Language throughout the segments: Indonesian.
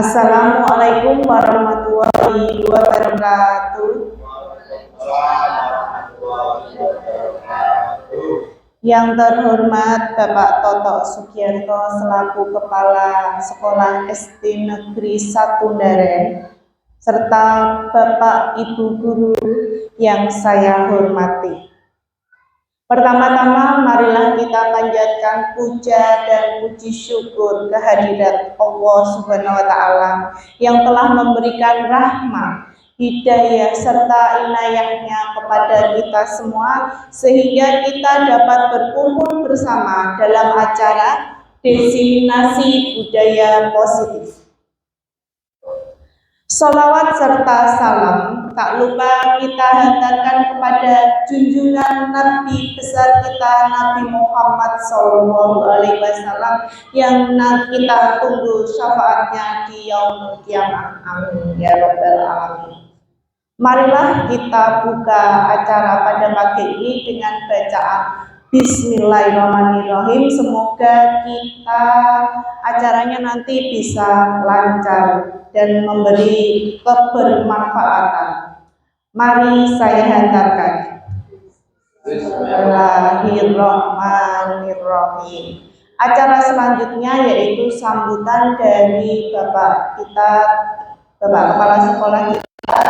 Assalamualaikum warahmatullahi wabarakatuh. Yang terhormat Bapak Toto Sugiarto selaku Kepala Sekolah SD Negeri 1 Ndaren, serta Bapak Ibu Guru yang saya hormati. Pertama-tama marilah kita panjatkan puja dan puji syukur kehadirat Allah Subhanahu wa Ta'ala yang telah memberikan rahmat, hidayah serta inayahnya kepada kita semua sehingga kita dapat berkumpul bersama dalam acara diseminasi budaya positif. Sholawat serta salam tak lupa kita hantarkan kepada junjungan Nabi besar kita Nabi Muhammad SAW yang kita tunggu syafaatnya di yaumul kiamah. Amin ya rabbal alamin. Marilah kita buka acara pada pagi ini dengan bacaan Bismillahirrahmanirrahim. Semoga kita acaranya nanti bisa lancar dan memberi kebermanfaatan. Mari saya hantarkan. Bismillahirrahmanirrahim. Acara selanjutnya yaitu sambutan dari Bapak Kepala Sekolah kita,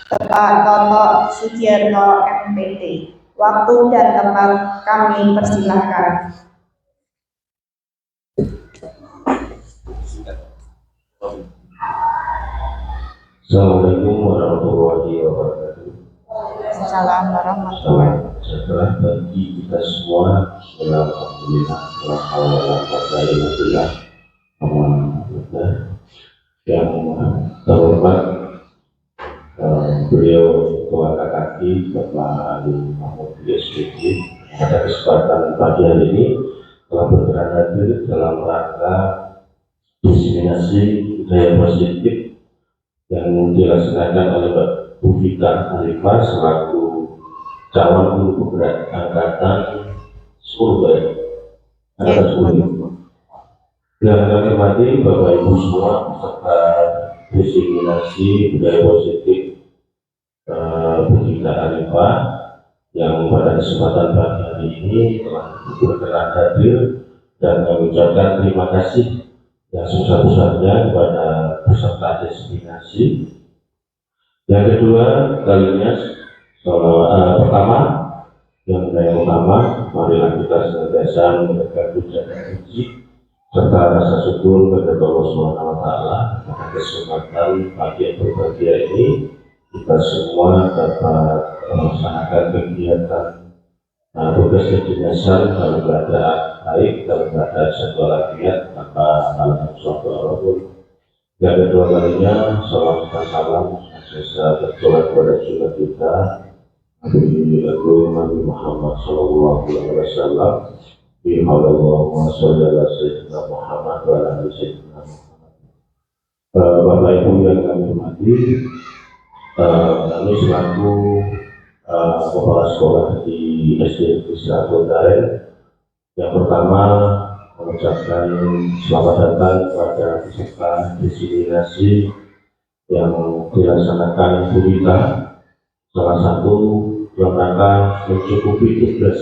Bapak Toto Sugiarto MPT. Waktu dan tempat kami persilahkan. Assalamualaikum warahmatullahi wabarakatuh. Assalamualaikum warahmatullahi wabarakatuh. Setelah bagi kita semua, alhamdulillah, alhamdulillah, yang terhormat beliau Ketua KKI Bapak Ali Mahmud SPG pada kesempatan pagi hari ini telah berkenan hadir dalam rangka diseminasi budaya positif yang dilaksanakan oleh Mbak Bufika Alifah selaku calon guru penggerak angkatan 10 angkatan 10. Yang kami hormati Bapak Ibu semua peserta diseminasi budaya positif Bufika Alifah yang pada kesempatan pagi hari ini telah berkenan hadir dan kami ucapkan terima kasih yang sebesar-besarnya kepada peserta diseminasi. Yang kedua kalinya pertama yang utama, marilah kita senantiasa menjaga puja dan puji serta rasa syukur kepada Allah Subhanahu wa Ta'ala atas kesempatan pagi yang berbahagia ini kita semua dapat melaksanakan kegiatan tugas kedinasan dalam keadaan baik, dalam keadaan satu lafiat tanpa mengalami suatu apapun. Yang kedua kalinya, salam dan salam senantiasa tercurah kepada junjungan kita Nabi Agung Nabi Muhammad SAW. Bihaulallah sholli ala sayyidina Muhammad wa ala sayyidina Muhammad. Bapak Ibu yang kami hormati, kami selaku kepala sekolah di SD Negeri 1 Ndaren, yang pertama mengucapkan selamat datang kepada peserta diseminasi yang dilaksanakan Bu Rita, salah satu dalam rangka mencukupi tugas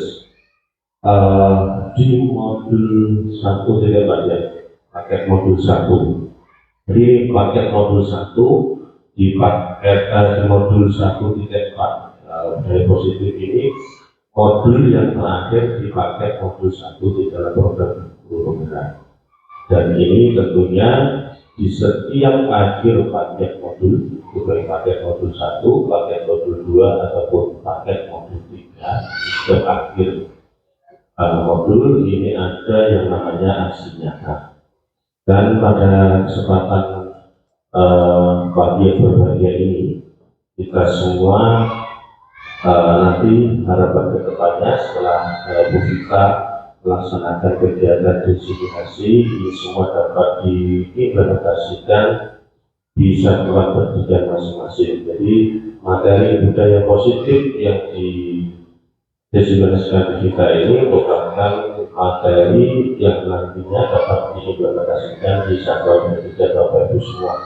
di modul 1 tidak banyak paket modul 1. Jadi paket modul 1 di paket modul 1.4 budaya positif ini modul yang terakhir di paket modul 1 di dalam program guru penggerak. Dan ini tentunya di setiap akhir paket modul, baik paket modul 1, paket modul 2 ataupun paket modul 3, di setiap akhir modul ini ada yang namanya aksi nyata. Dan pada kesempatan pagi yang berbahagia ini kita semua nanti harapan kedepannya setelah Bu Vika melaksanakan kegiatan diseminasi ini semua dapat diimplementasikan di satuan pendidikan masing-masing. Jadi materi budaya positif yang Desiminasikan kita ini merupakan materi yang nantinya dapat diimplementasikan di satu dan tiga Bapak Ibu semua.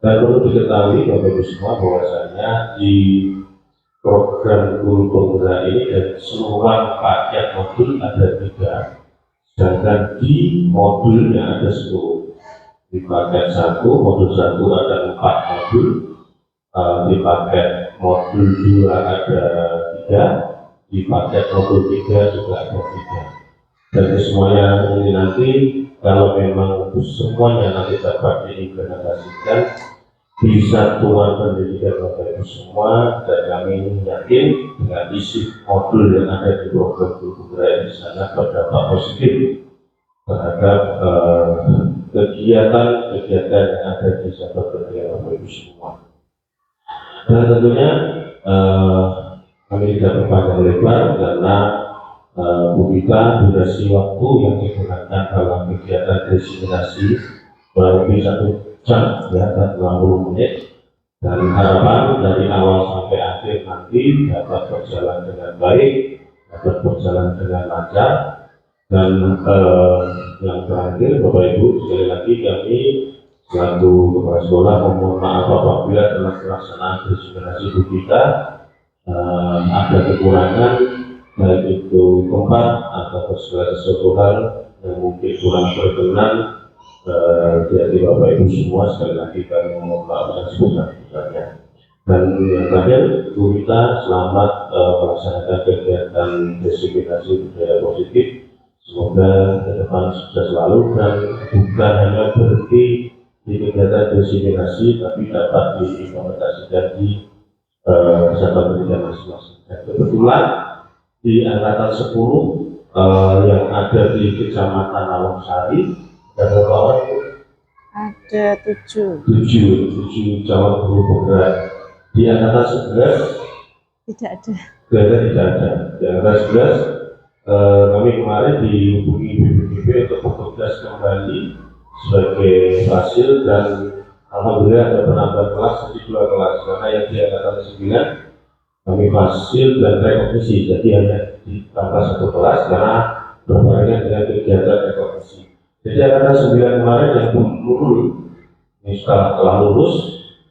Dan perlu diketahui Bapak Ibu semua bahwasanya di program guru penggerak ini dan seluruh paket modul ada 3, sedangkan di modulnya ada 10. Di paket 1, modul 1 ada 4 modul, di paket modul 2 ada 3, di paket modul 3 juga ada 3. Dan semuanya ini nanti kalau memang semuanya nanti dapat diimplementasikan di satuan pendidikan Bapak Ibu semua, dan kami yakin dengan isi modul yang ada di program guru penggerak di sana berdampak positif terhadap kegiatan-kegiatan yang ada di satuan pendidikan Bapak Ibu semua. Dan tentunya kami tidak berpanjang lebar karena Bu Gita, durasi waktu yang digunakan dalam kegiatan desiminasi kurang lebih 1 jam, ya, 20 menit, dan harapan dari awal sampai akhir nanti dapat berjalan dengan baik, dapat berjalan dengan lancar. Dan yang terakhir Bapak Ibu, sekali lagi kami selaku kepala sekolah memohon maaf apabila dalam pelaksanaan desiminasi Bu Gita ada kekurangan, baik itu tempat atau segala sesuatu hal yang mungkin kurang berkenan jadi Bapak Ibu semua. Sekali lagi kami mohon maaf yang sebesar-besarnya. Dan yang terakhir, Bu Gita selamat melaksanakan kegiatan desiminasi budaya positif. Semoga ke depan sukses selalu dan bukan hanya berhenti di kegiatan desiminasi, tapi dapat diimplementasikan di satuan pendidikan masing-masing. Kebetulan di angkatan 10 yang ada di Kecamatan Lawngsari dan kawan Ada 7 calon guru penggerak. Di angkatan 11 tidak ada. Tidak ada. Di angkatan 11 kami kemarin dihubungi BPKB untuk bertugas kembali sebagai fasil, dan alhamdulillah ada penambahan kelas jadi 2 kelas, karena yang di angkatan 9 kami fasil dan rekognisi, jadi hanya ditambah 1 kelas karena berbarengan dengan kegiatan rekognisi. Jadi angkatan 9 kemarin yang belum lulus, ini telah lulus,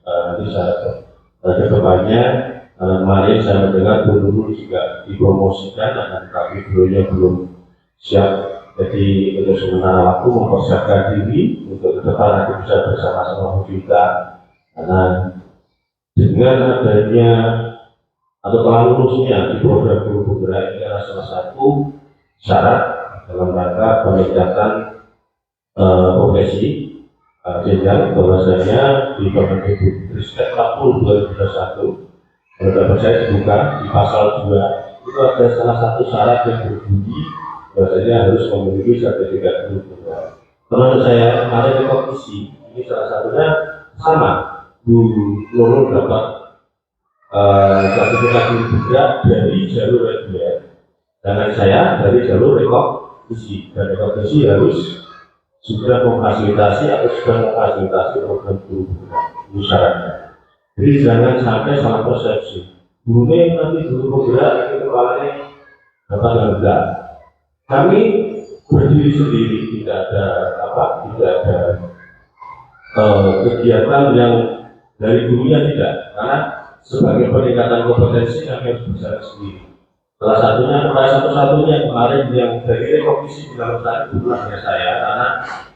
nanti saya ada kebanyakannya. Kemarin saya mendengar guru juga dipromosikan, tapi gurunya belum siap. Jadi untuk sementara waktu mempersiapkan diri untuk ke depan nanti bisa bersama-sama Bu Gita. Karena dengan adanya atau telah lulusnya di program guru penggerak ini adalah salah satu syarat dalam rangka peningkatan profesi jenjang bahwasanya di Permendikbud Ristek 40 2021. Kalau dapat saya dibuka di pasal 2 itu ada salah satu syarat yang berbunyi bahwasanya harus memiliki sertifikat guru penggerak. Teman saya kemarin rekognisi, ini salah satunya sama, Bu Nurul dapat sertifikat guru penggerak dari jalur reguler, dan saya dari jalur rekognisi, dan rekognisi harus sudah memfasilitasi atau sudah memfasilitasi program guru penggerak, itu syaratnya. Jadi jangan sampai salah persepsi. Gurunya nanti guru penggerak itu kepalanya dapat enggak. Kami berdiri sendiri, tidak ada kegiatan yang dari gurunya tidak. Karena sebagai peningkatan kompetensi kami harus berjalan sendiri. Salah satunya kemarin yang dari rekognisi di dalam saat itu hanya saya, karena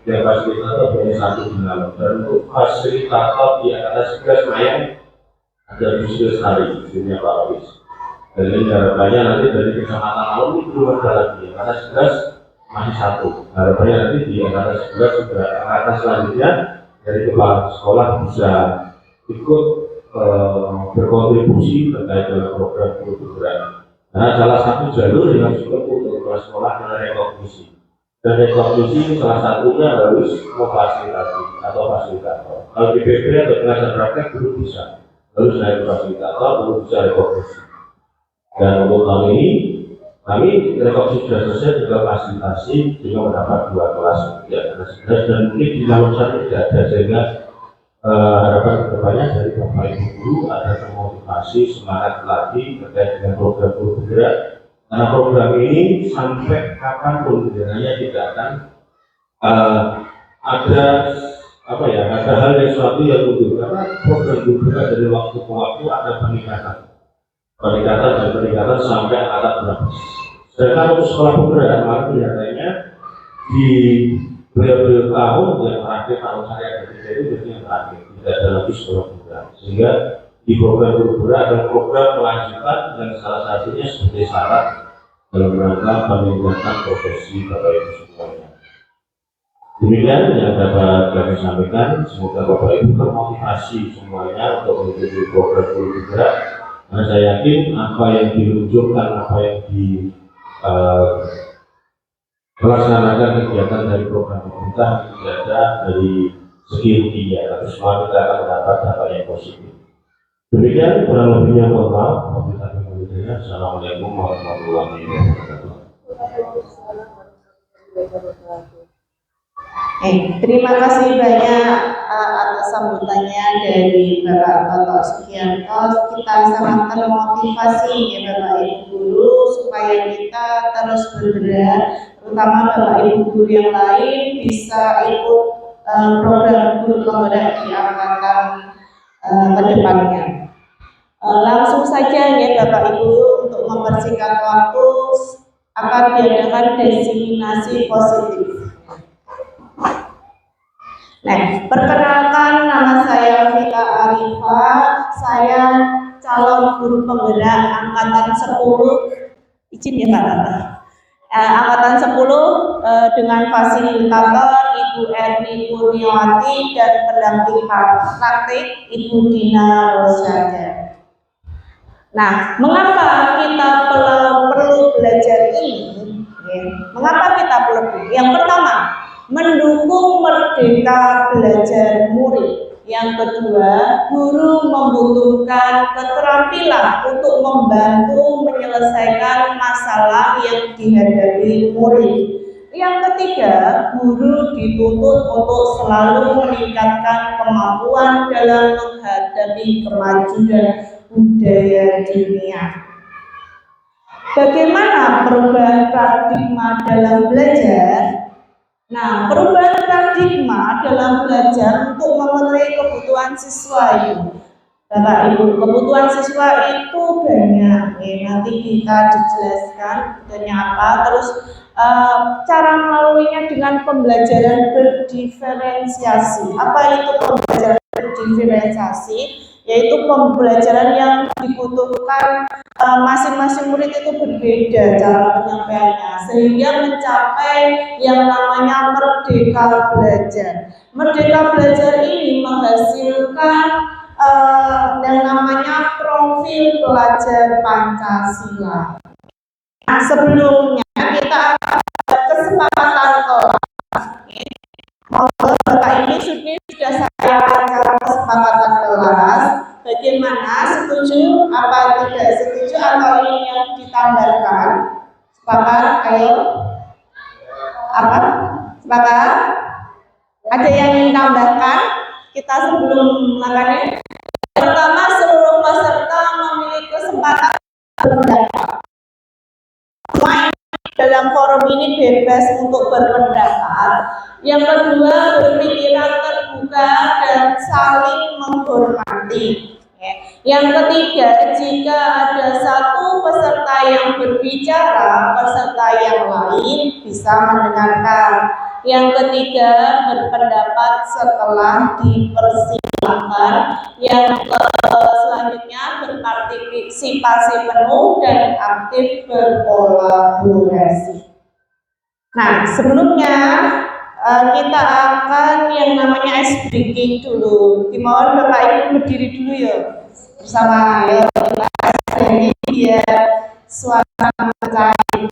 yang fasilitator hanya 1 di dalam, dan untuk fasilitator di atas 11 Mayang ada Yusuf Hari, dunia Pak Wis. Dan ini harapannya nanti dari Kecamatan Laut itu belum ada lagi, karena 11 masih 1. Harapannya nanti di angkatan 11 sudah angkatan selanjutnya dari kepala sekolah bisa ikut berkontribusi terkait dengan program guru penggerak. Nah, salah satu jalur yang harus ditempuh untuk kepala sekolah adalah rekognisi. Dan rekognisi salah satunya harus memfasilitasi atau fasilitator. Kalau di PP atau pengajar praktek belum bisa, harus dari fasilitator, belum bisa rekognisi. Dan untuk tahun ini, kami rekognisi sudah selesai, tinggal fasilitasi, sehingga mendapat 2 kelas ya, dan mungkin di dalam satu tidak ada, sehingga harapan kedepannya dari Bapak Ibu Guru ada termotivasi semangat lagi terkait dengan program guru penggerak, Karena program ini sampai kapanpun sebenarnya tidak akan ada ada hal yang suatu yang mundur, karena program guru dari waktu ke waktu ada peningkatan sampai alat berat. Sedangkan untuk sekolah pemudaan malah kelihatannya di periode tahun yang terakhir, tahun saya ketiga itu jadi yang terakhir, tidak ada lagi sekolah pemudaan, sehingga di program guru ada program kelanjutan dan salah satunya sebagai syarat dalam rangka peningkatan profesi Bapak Ibu semuanya. Demikian yang dapat kami sampaikan. Semoga Bapak Ibu termotivasi semuanya untuk mengikuti program guru bergerak, karena saya yakin apa yang diluncurkan, apa yang melaksanakan kegiatan dari program pemerintah tidak ada dari segi ruginya, tapi semua kita akan mendapat dampak yang positif. Demikian kurang lebihnya, mohon maaf. Assalamualaikum warahmatullahi wabarakatuh. Terima kasih banyak atas sambutannya dari Bapak Toto Sugianto. Kita sangat termotivasi ya Bapak Ibu Guru supaya kita terus bergerak, terutama Bapak Ibu Guru yang lain bisa ikut program guru penggerak di angkatan ke depannya. Langsung saja ya Bapak Ibu, untuk mempersingkat waktu akan diadakan diseminasi positif. Nah, perkenalkan, nama saya Vita Arifa, saya calon guru penggerak angkatan 10, izin ya Pak Tata. Angkatan 10 dengan fasilitator Ibu Erni Kurniawati dan pendamping praktik Ibu Dina Rosyada. Nah, mengapa kita perlu belajar ini? Mengapa kita perlu? Yang pertama, mendukung merdeka belajar murid. Yang kedua, guru membutuhkan keterampilan untuk membantu menyelesaikan masalah yang dihadapi murid. Yang ketiga, guru dituntut untuk selalu meningkatkan kemampuan dalam menghadapi kemajuan budaya dunia. Bagaimana perubahan paradigma dalam belajar? Nah, perubahan paradigma dalam belajar untuk memenuhi kebutuhan siswa itu, Bapak Ibu, kebutuhan siswa itu banyak. Nanti kita dijelaskan kebutuhannya apa. Terus cara melaluinya dengan pembelajaran berdiferensiasi. Apa itu pembelajaran berdiferensiasi? Yaitu pembelajaran yang dibutuhkan masing-masing murid itu berbeda cara penyampaiannya, sehingga mencapai yang namanya merdeka belajar. Merdeka belajar ini menghasilkan yang namanya profil pelajar Pancasila. Nah, sebelumnya kita ada kesepakatan kelas. Bapak ini sudah saya bacakan kesepakatan kelas. Bagaimana, setuju apa tidak setuju, atau ini yang ditambahkan? Sepakat? Ayo. Apa? Sepakat? Ada yang ingin tambahkan? Kita sebelum melakukannya. Pertama, seluruh peserta memiliki kesempatan berpendapat. Dalam forum ini bebas untuk berpendapat. Yang kedua, berpikiran terbuka dan saling menghormati. Yang ketiga, jika ada satu peserta yang berbicara, peserta yang lain bisa mendengarkan. Yang ketiga, berpendapat setelah dipersilahkan. Yang selanjutnya, berpartisipasi penuh dan aktif berkolaborasi. Nah, sebelumnya kita akan yang namanya ice breaking dulu. Dimohon Bapak Ibu berdiri dulu ya bersama ya. Jadi biar suasana cair.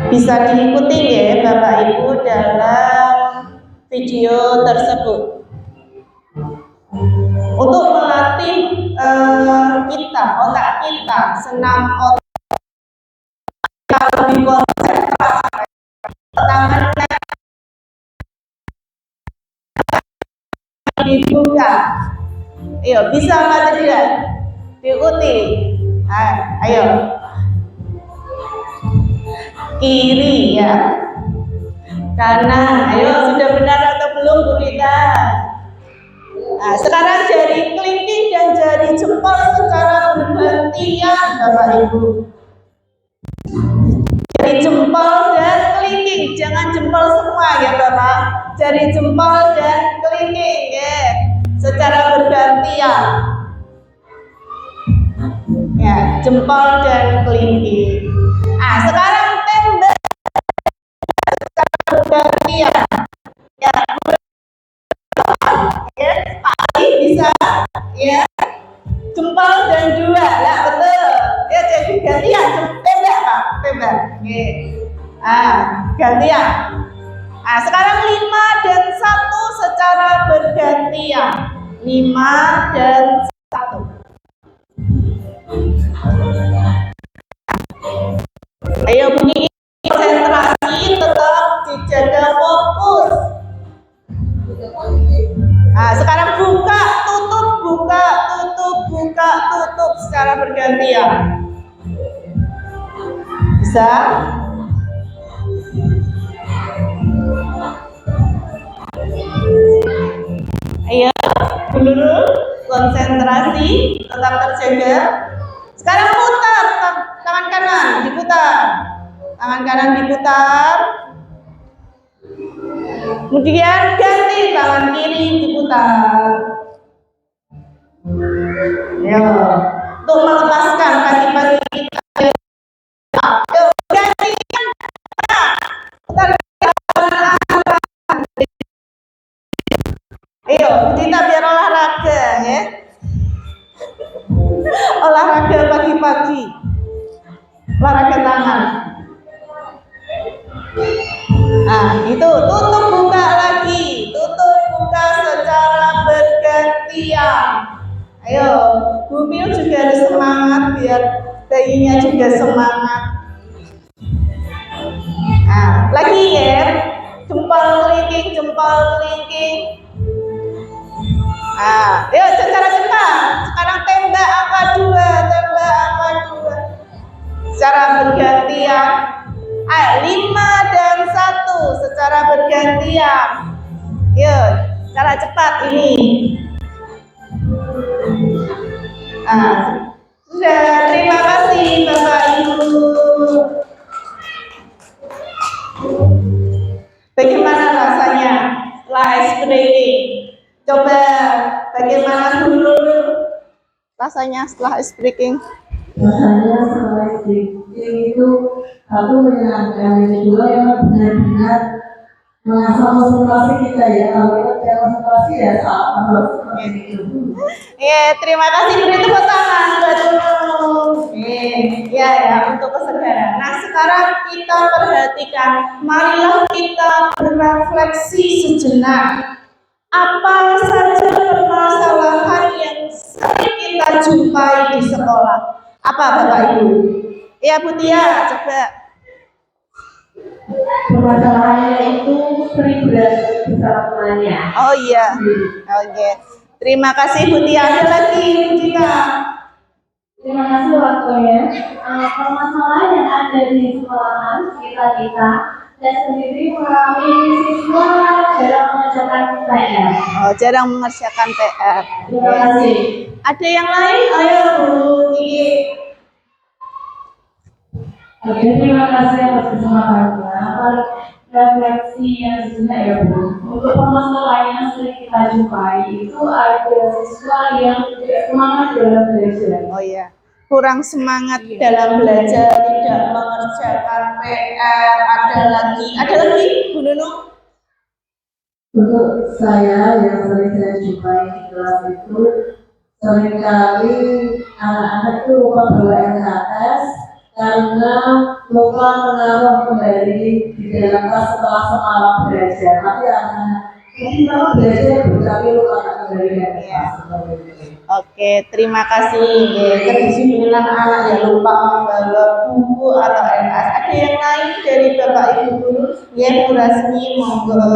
Bisa diikuti ya Bapak Ibu dalam video tersebut. Untuk melatih otak kita, senam otak kita lebih konsentrasi. Tangan dibuka, Ayo, bisa apa tidak? Diikuti. Ayo. Kiri ya. Kanan. Ayo, sudah benar atau belum Bu Rita? Nah, sekarang jari kelingking dan jari jempol secara bergantian Bapak Ibu. Jari jempol dan kelingking, jangan jempol semua ya Bapak. Jari jempol dan kelingking ya, secara bergantian. Ya, jempol dan kelingking. Nah, sekarang tembak secara bergantian. Ya, ya, Pak bisa ya. Jempol dan dua, ya betul. Ya jadi gantian, tembak Pak, tembak. Oke. Gantian. Nah, sekarang 5 dan 1 secara bergantian. 5 dan 1. Ayo bunyi konsentrasi, tetap dijaga fokus. Nah, sekarang buka, tutup, buka, tutup, buka, tutup secara bergantian. Bisa? Ayo, dulu konsentrasi, tetap terjaga. Sekarang putar, tangan kanan diputar. Tangan kanan diputar. Kemudian ganti tangan kiri diputar. Ya, untuk melepaskan kaki-kaki kita. Ayo, ganti. Putar. Ayo, kita biar olahraga ya. Olahraga pagi-pagi. Olahraga tangan. Nah, itu tutup buka lagi, tutup buka secara bergantian. Ayo, Bu Pil juga harus semangat biar bayinya juga semangat. Nah, lagi ya, jempol kelingking, jempol kelingking. Nah, yuk secara cepat. Sekarang tembak angka 2, tembak angka 2. Secara bergantian. 5 dan 1 secara bergantian. Yuk, secara cepat ini. Sudah, terima kasih Bapak Ibu. Bagaimana rasanya setelah ice breaking? Coba bagaimana dulu rasanya setelah ice breaking? Rasanya setelah ice breaking itu satu menyenangkan, yang kedua yang benar-benar mengasah konsentrasi kita ya. Kalau kita tidak konsentrasi ya sama seperti itu. Terima kasih, beri tepuk tangan buat Nunung. Ya untuk kesegaran. Nah, sekarang kita perhatikan, marilah kita berefleksi sejenak. Apa saja permasalahan yang sering kita jumpai di sekolah? Apa Bapak Ibu? Ya Bu Tia, coba. Permasalahannya itu sering berada bersama temannya. Oh iya, oke. Terima kasih Bu Tia. Ada lagi Bu Tia. Terima kasih waktunya. Permasalahan yang ada di sekolahan kita dan sendiri mengalami siswa jarang mengerjakan PR. Oh, jarang mengerjakan PR. Terima kasih. Ada yang lain? Ayo Bu Kiki. Oke, terima kasih atas kesempatannya. Refleksi yang sebenarnya ya Bu. Untuk permasalahan yang sering kita jumpai itu ada siswa yang tidak semangat dalam belajar. Oh iya, kurang semangat dalam belajar, tidak mengerjakan PR. Ada lagi Bu Nunung? Untuk saya yang sering saya jumpai di kelas itu seringkali anak-anak itu lupa bawa LKS karena lupa menaruh kembali di dalam kelas setelah semalam belajar. Tapi anak-anak mungkin belajar tapi lupa kembali di kelas. Oke, terima kasih. Kedisiplinan anak yang lupa membawa buku atau LKS. Ada yang lain dari Bapak Ibu guru? Ya, Bu Rasmi, monggo.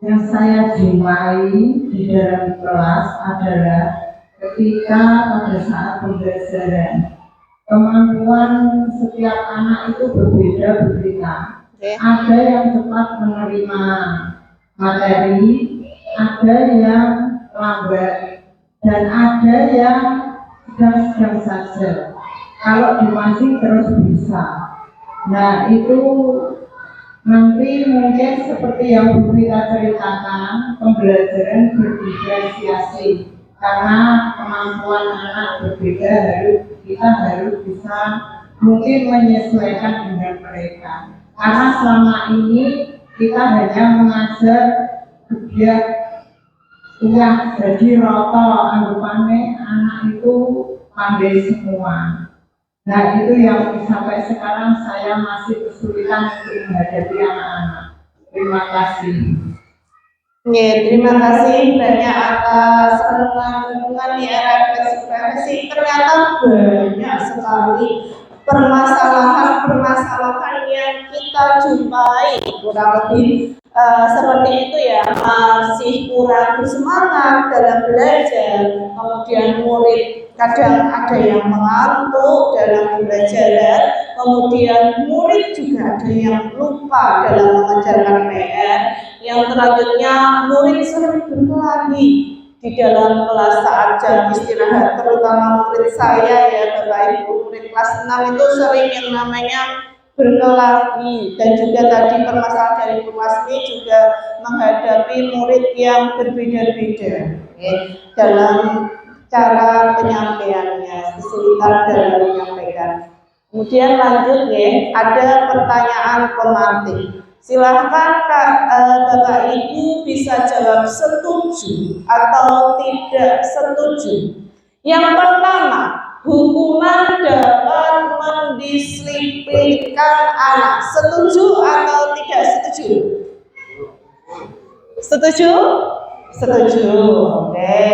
yang saya jumpai di dalam kelas adalah ketika pada saat pembelajaran kemampuan setiap anak itu berbeda-beda. Ada yang cepat menerima materi, ada yang lambat, dan ada yang sedang-sedang saja. Kalau dipancing terus bisa. Nah itu nanti mungkin seperti yang Bu Rita ceritakan, pembelajaran berdiferensiasi karena kemampuan anak berbeda, kita harus bisa mungkin menyesuaikan dengan mereka. Karena selama ini kita hanya mengajar kegiatan jadi roto anggapannya anak itu pandai semua. Nah itu yang sampai sekarang saya masih kesulitan untuk menghadapi anak-anak. Terima kasih. Ya, terima kasih banyak atas dukungan di era ekspresi. Ternyata banyak sekali permasalahan yang kita jumpai, kurang lebih seperti itu ya, masih kurang bersemangat dalam belajar, kemudian murid kadang ada yang mengantuk dalam pembelajaran, kemudian murid juga ada yang lupa dalam mengerjakan PR, yang selanjutnya murid sering berkelahi di dalam kelas saat jam istirahat, terutama murid saya ya Bapak Ibu, murid kelas 6 itu sering yang namanya berkelahi, dan juga tadi permasalahan dari Bu Masni juga menghadapi murid yang berbeda-beda dalam cara penyampaiannya, kesulitan dalam menyampaikan. Kemudian lanjut ada pertanyaan pemantik. Silahkan Bapak Ibu bisa jawab setuju atau tidak setuju. Yang pertama, hukuman dapat mendisiplinkan anak. Setuju atau tidak setuju? Setuju? Setuju. Oke.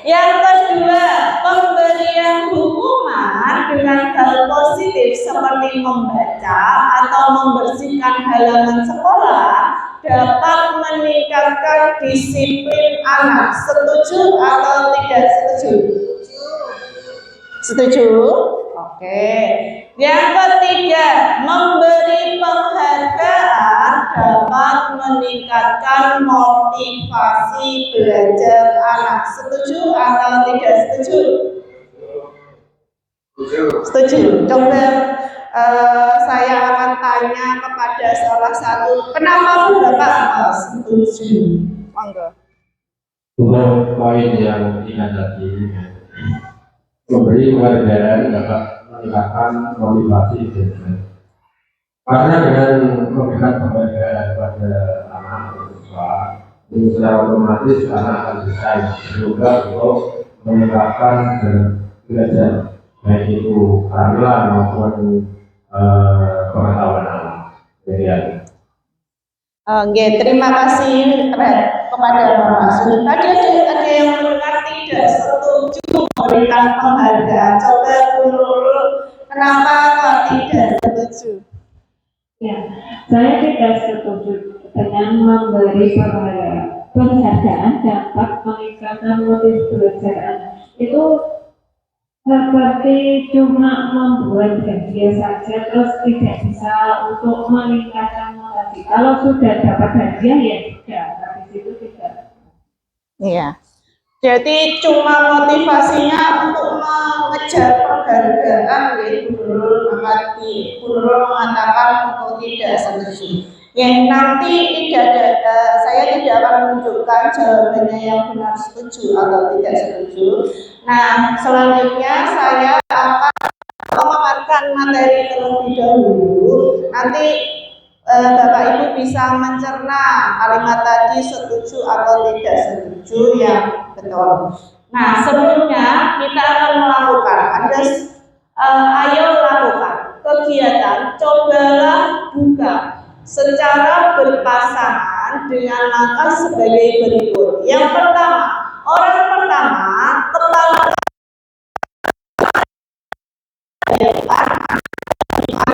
Yang kedua, pemberian hukuman dengan hal positif seperti membaca atau membersihkan halaman sekolah dapat meningkatkan disiplin anak. Setuju atau tidak setuju? Setuju? Oke. Yang ketiga, memberi penghargaan dapat meningkatkan motivasi belajar anak. Setuju atau tidak setuju? Setuju. Coba saya akan tanya kepada salah satu. Kenapa Bapak setuju? Monggo. Untuk poin yang tiga tadi, memberi penghargaan dapat meningkatkan motivasi belajar. Karena dengan memberikan penghargaan pada anak siswa, ini secara otomatis anak akan bisa juga untuk meningkatkan belajar, baik itu keterampilan maupun pengetahuan anak. Demikian. Terima kasih kepada Bapak Sudi. Tadi ada yang mendengar tidak setuju memberikan penghargaan. Coba dulu, kenapa kok tidak setuju? Ya, saya tidak setuju dengan memberi penghargaan dapat meningkatkan motivasi belajar anak. Itu seperti cuma membuat hadiah saja terus tidak bisa untuk meningkatkan motivasi. Kalau sudah dapat hadiah ya sudah, habis itu tidak. Iya. Jadi cuma motivasinya untuk mengejar penghargaan, Bu Nurul mengatakan untuk tidak setuju. Yang nanti saya tidak akan menunjukkan jawabannya yang benar setuju atau tidak setuju. Nah, selanjutnya saya akan memaparkan materi terlebih dahulu. Nanti Bapak Ibu bisa mencerna kalimat tadi setuju atau tidak setuju yang betul. Nah, sebelumnya kita akan melakukan ayo lakukan kegiatan cobalah buka secara berpasangan dengan langkah sebagai berikut. Yang pertama, orang pertama kepala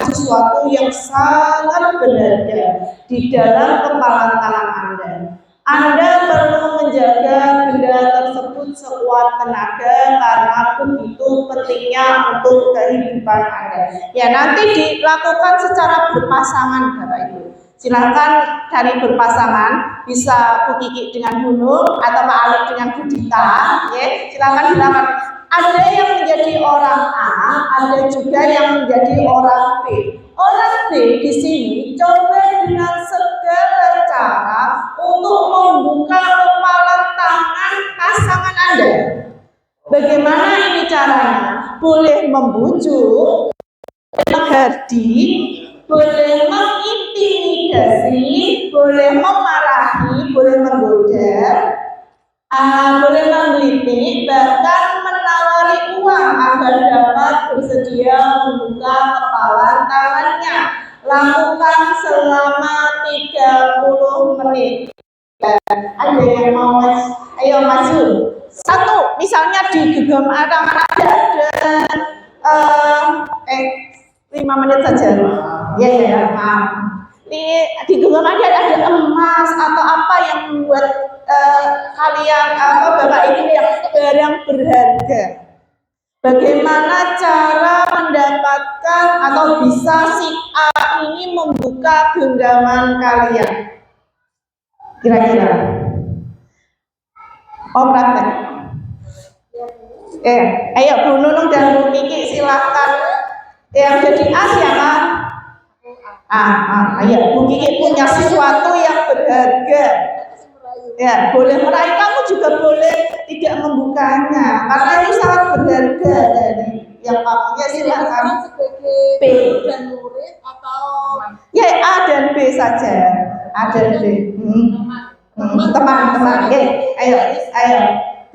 sesuatu yang sangat berharga di dalam kepalan tangan Anda. Anda perlu menjaga benda tersebut sekuat tenaga karena begitu pentingnya untuk kehidupan Anda. Ya, nanti dilakukan secara berpasangan, Bapak Ibu. Silakan cari berpasangan, bisa Bu Kiki dengan Gunung atau Pak Alif dengan Bu Dita, ya. Silakan dilakukan. Ada yang menjadi orang A, ada juga yang menjadi orang B. Orang B di sini coba dengan segala cara untuk membuka kepalan tangan pasangan Anda. Bagaimana ini caranya? Boleh membujuk, menghardi, boleh mengintimidasi, boleh memarahi, boleh menggoda, boleh menggelitik, bahkan menawari uang agar dapat bersedia membuka kepalan tangannya. Lakukan selama 30 menit. Ada yang mau ayo maju. Satu, misalnya di genggam tangan ada 5 menit saja. Ya, maaf. Di genggam ada emas atau apa yang membuat kalian Bapak Ibu yang barang berharga. Bagaimana cara mendapatkan atau bisa si A ini membuka genggaman kalian? Kira-kira. Praktek. Ayo Bu Nunung dan Bu Kiki silahkan. Yang jadi A siapa? Ayo Bu Kiki punya sesuatu yang berharga. Ya, boleh meraih, kamu juga boleh tidak membukanya karena itu sangat berharga dari yang kamu. Ya silakan. B dan murid atau ya A dan B saja. A dan B. Teman-teman. Ayo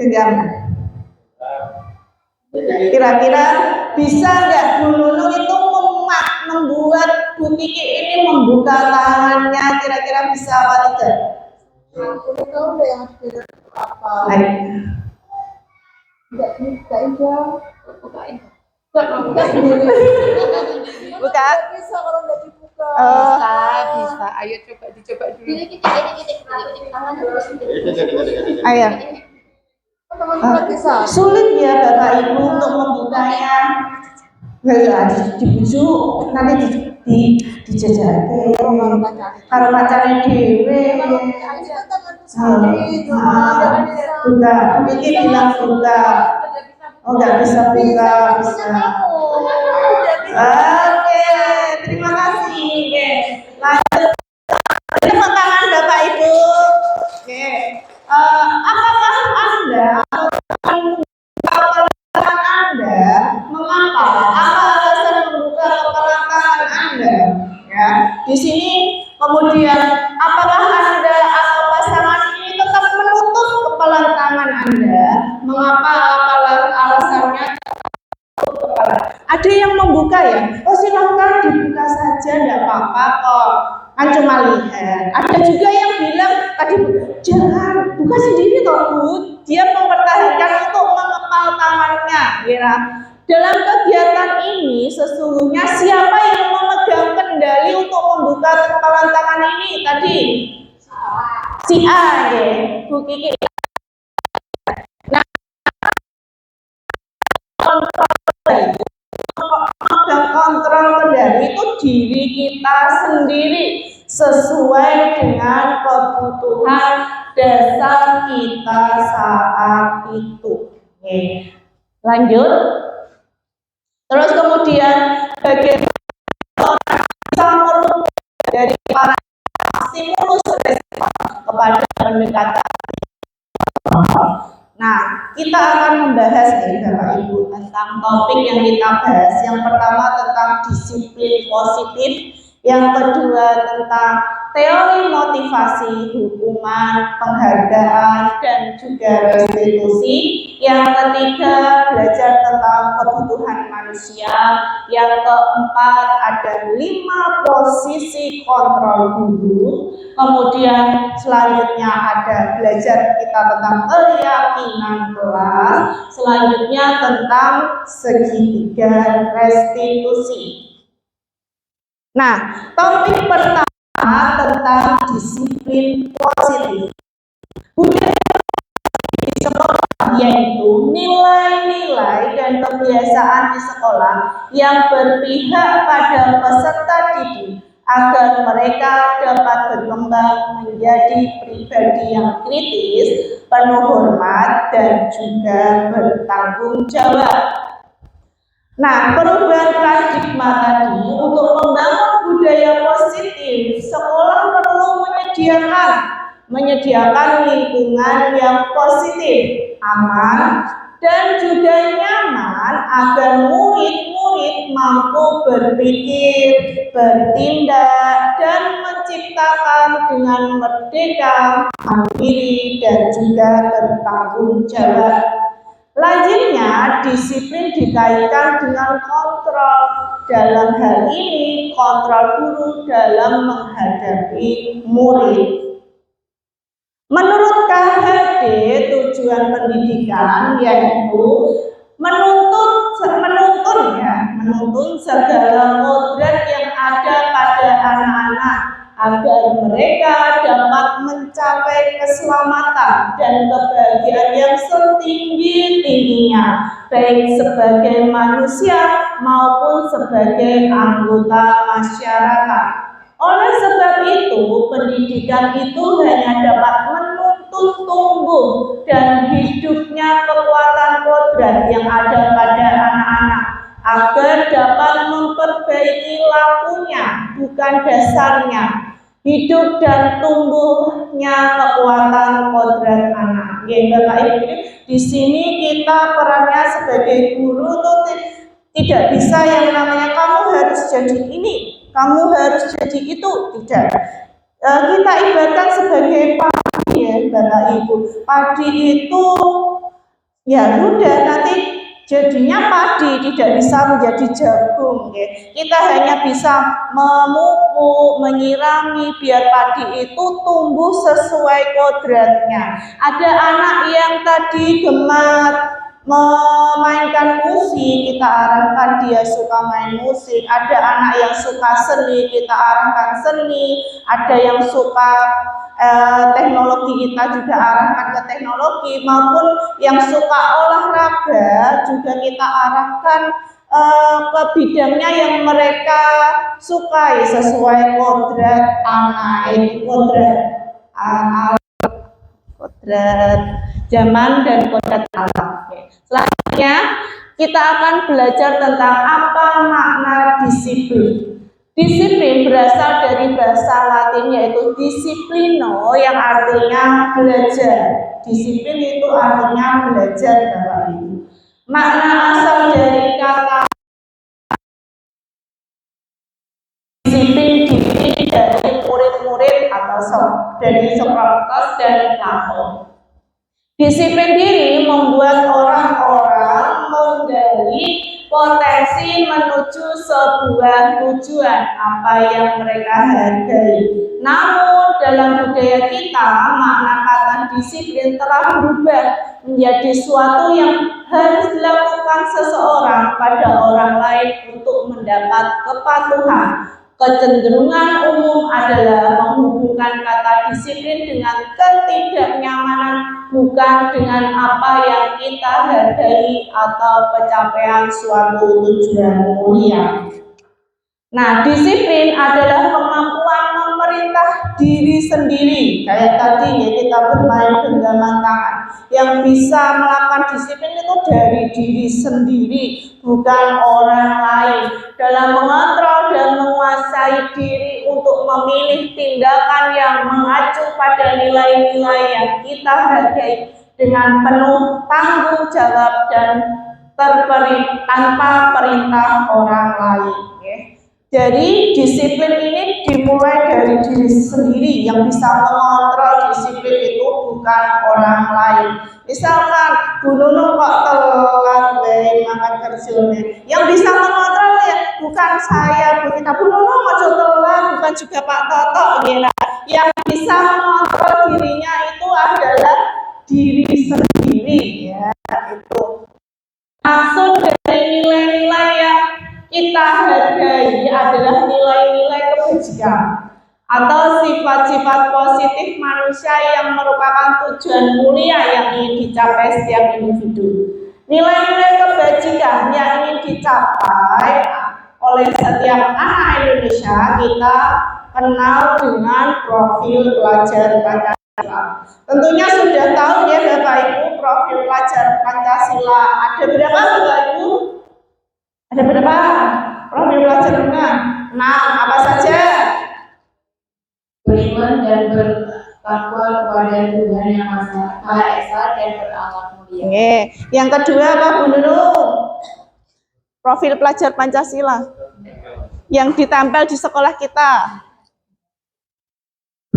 genggam. Kira-kira bisa nggak Bu Nunung itu membuat Bu Kiki ini membuka tangannya? Kira-kira bisa apa tidak? aku tahu deh yang harus apa. Buka sendiri. Buka. Bisa kalau nggak dibuka. Bisa. Ayo dicoba dulu. Ayo. Teman-teman bisa. Sulit ya Bapak Ibu untuk membukanya. Dibujuk nanti dijajake karo pacare dhewe. Buka, Kiki bilang buka. Oh nggak bisa buka, bisa. Oke, terima kasih. Lanjut. Tepuk tangan Bapak Ibu. Oke. Apakah Anda Anda mengapa? Apa alasan membuka kepalan tangan Anda? Ya, di sini kemudian apakah Anda atau pasangan ini tetap menutup kepalan tangan Anda? Mengapa? Apalah alasannya? Ada yang membuka ya? Oh silahkan dibuka saja, tidak apa-apa kok. Kan cuma lihat. Ada juga yang bilang tadi jangan buka sendiri toh Bu. Dia mempertahankan untuk mengepal tangannya. Ya. Dalam kegiatan ini sesungguhnya siapa yang memegang kendali untuk membuka kepalan tangan ini tadi? Si A ya, Bu Kiki. Nah, kontrol kendali itu diri kita sendiri sesuai dengan kebutuhan dasar kita saat itu. Oke. Lanjut. Terus kemudian bagaimana orang bisa merubah dari para stimulus kepada pendekatan. Nah, kita akan membahas nih Bapak Ibu tentang topik yang kita bahas. Yang pertama tentang disiplin positif, yang kedua tentang teori motivasi, hukuman, penghargaan, dan juga restitusi. Yang ketiga belajar tentang kebutuhan manusia. Yang keempat ada 5 posisi kontrol guru. Kemudian selanjutnya ada belajar kita tentang keyakinan kelas. Selanjutnya tentang segitiga restitusi. Nah, topik pertama tentang disiplin positif. Budaya di sekolah yaitu nilai-nilai dan kebiasaan di sekolah yang berpihak pada peserta didik agar mereka dapat berkembang menjadi pribadi yang kritis, penuh hormat, dan juga bertanggung jawab. Nah, perubahan paradigma tadi untuk membangun budaya positif, sekolah perlu menyediakan lingkungan yang positif, aman, dan juga nyaman agar murid-murid mampu berpikir, bertindak, dan menciptakan dengan merdeka, mandiri, dan juga bertanggung jawab. Selanjutnya, disiplin dikaitkan dengan kontrol. Dalam hal ini, kontrol guru dalam menghadapi murid. Menurut KHD, tujuan pendidikan yaitu menuntun segala kodrat yang ada pada anak-anak agar mereka dapat mencapai keselamatan dan kebahagiaan yang setinggi-tingginya, baik sebagai manusia maupun sebagai anggota masyarakat. Oleh sebab itu, pendidikan itu hanya dapat menuntun tumbuh dan hidupnya kekuatan kodrat yang ada pada anak-anak agar dapat memperbaiki lakunya, bukan dasarnya, hidup dan tumbuhnya kekuatan kodrat anak. Ya, Bapak Ibu, di sini kita perannya sebagai guru tuh tidak bisa yang namanya kamu harus jadi ini, kamu harus jadi itu, tidak. Kita ibaratkan sebagai padi ya Bapak Ibu. Padi itu ya udah nanti jadinya padi, tidak bisa menjadi jagung ya. Kita hanya bisa memupuk, menyirami biar padi itu tumbuh sesuai kodratnya. Ada anak yang tadi gemar memainkan musik, kita arahkan dia suka main musik. Ada anak yang suka seni, kita arahkan seni. Ada yang suka teknologi, kita juga arahkan ke teknologi, maupun yang suka olahraga juga kita arahkan ke bidangnya yang mereka sukai sesuai kodrat anak, kodrat zaman dan kodrat alam. Selanjutnya kita akan belajar tentang apa makna disiplin. Disiplin berasal dari bahasa Latin yaitu disiplino yang artinya belajar. Disiplin itu artinya belajar, Bapak Ibu. Makna asal dari kata disiplin diri dari murid-murid atau dari Sokrates dan Plato. Disiplin diri membuat orang-orang menggali potensi menuju sebuah tujuan apa yang mereka hargai. Namun dalam budaya kita, makna kata disiplin telah berubah menjadi suatu yang harus dilakukan seseorang pada orang lain untuk mendapat kepatuhan. Kecenderungan umum adalah menghubungkan kata disiplin dengan ketidaknyamanan, bukan dengan apa yang kita hargai atau pencapaian suatu tujuan mulia. Nah, disiplin adalah kemampuan memerintah diri sendiri. Kayak tadi ya, kita bermain genggaman tangan. Yang bisa melakukan disiplin itu dari diri sendiri, bukan orang lain. Dalam mengontrol dan menguasai diri untuk memilih tindakan yang mengacu pada nilai-nilai yang kita hargai dengan penuh tanggung jawab dan tanpa perintah orang lain. Jadi disiplin ini dimulai dari diri sendiri. Yang bisa mengontrol disiplin itu bukan orang lain. Misalkan Bu Nunung kok telat makan kerjanya, yang bisa mengontrol ya bukan saya, Bu Nita. Bu Nunung ojo telat, bukan juga Pak Toto. Yang bisa mengontrol dirinya itu adalah diri sendiri ya. Itu maksud dari nilai-nilai yang kita hargai adalah nilai-nilai kebajikan. atau sifat-sifat positif manusia yang merupakan tujuan mulia yang ingin dicapai setiap individu. Nilai-nilai kebajikan yang ingin dicapai oleh setiap anak Indonesia kita kenal dengan profil pelajar Pancasila. Tentunya sudah tahu ya Bapak Ibu, profil pelajar Pancasila ada berapa Bapak Ibu? Ada berapa profil pelajarnya? Nah, apa saja? Beriman dan bertakwa kepada Tuhan Yang Maha Esa dan berakhlak mulia. Oke. Yang kedua apa Bu Nunung? Profil pelajar Pancasila yang ditempel di sekolah kita.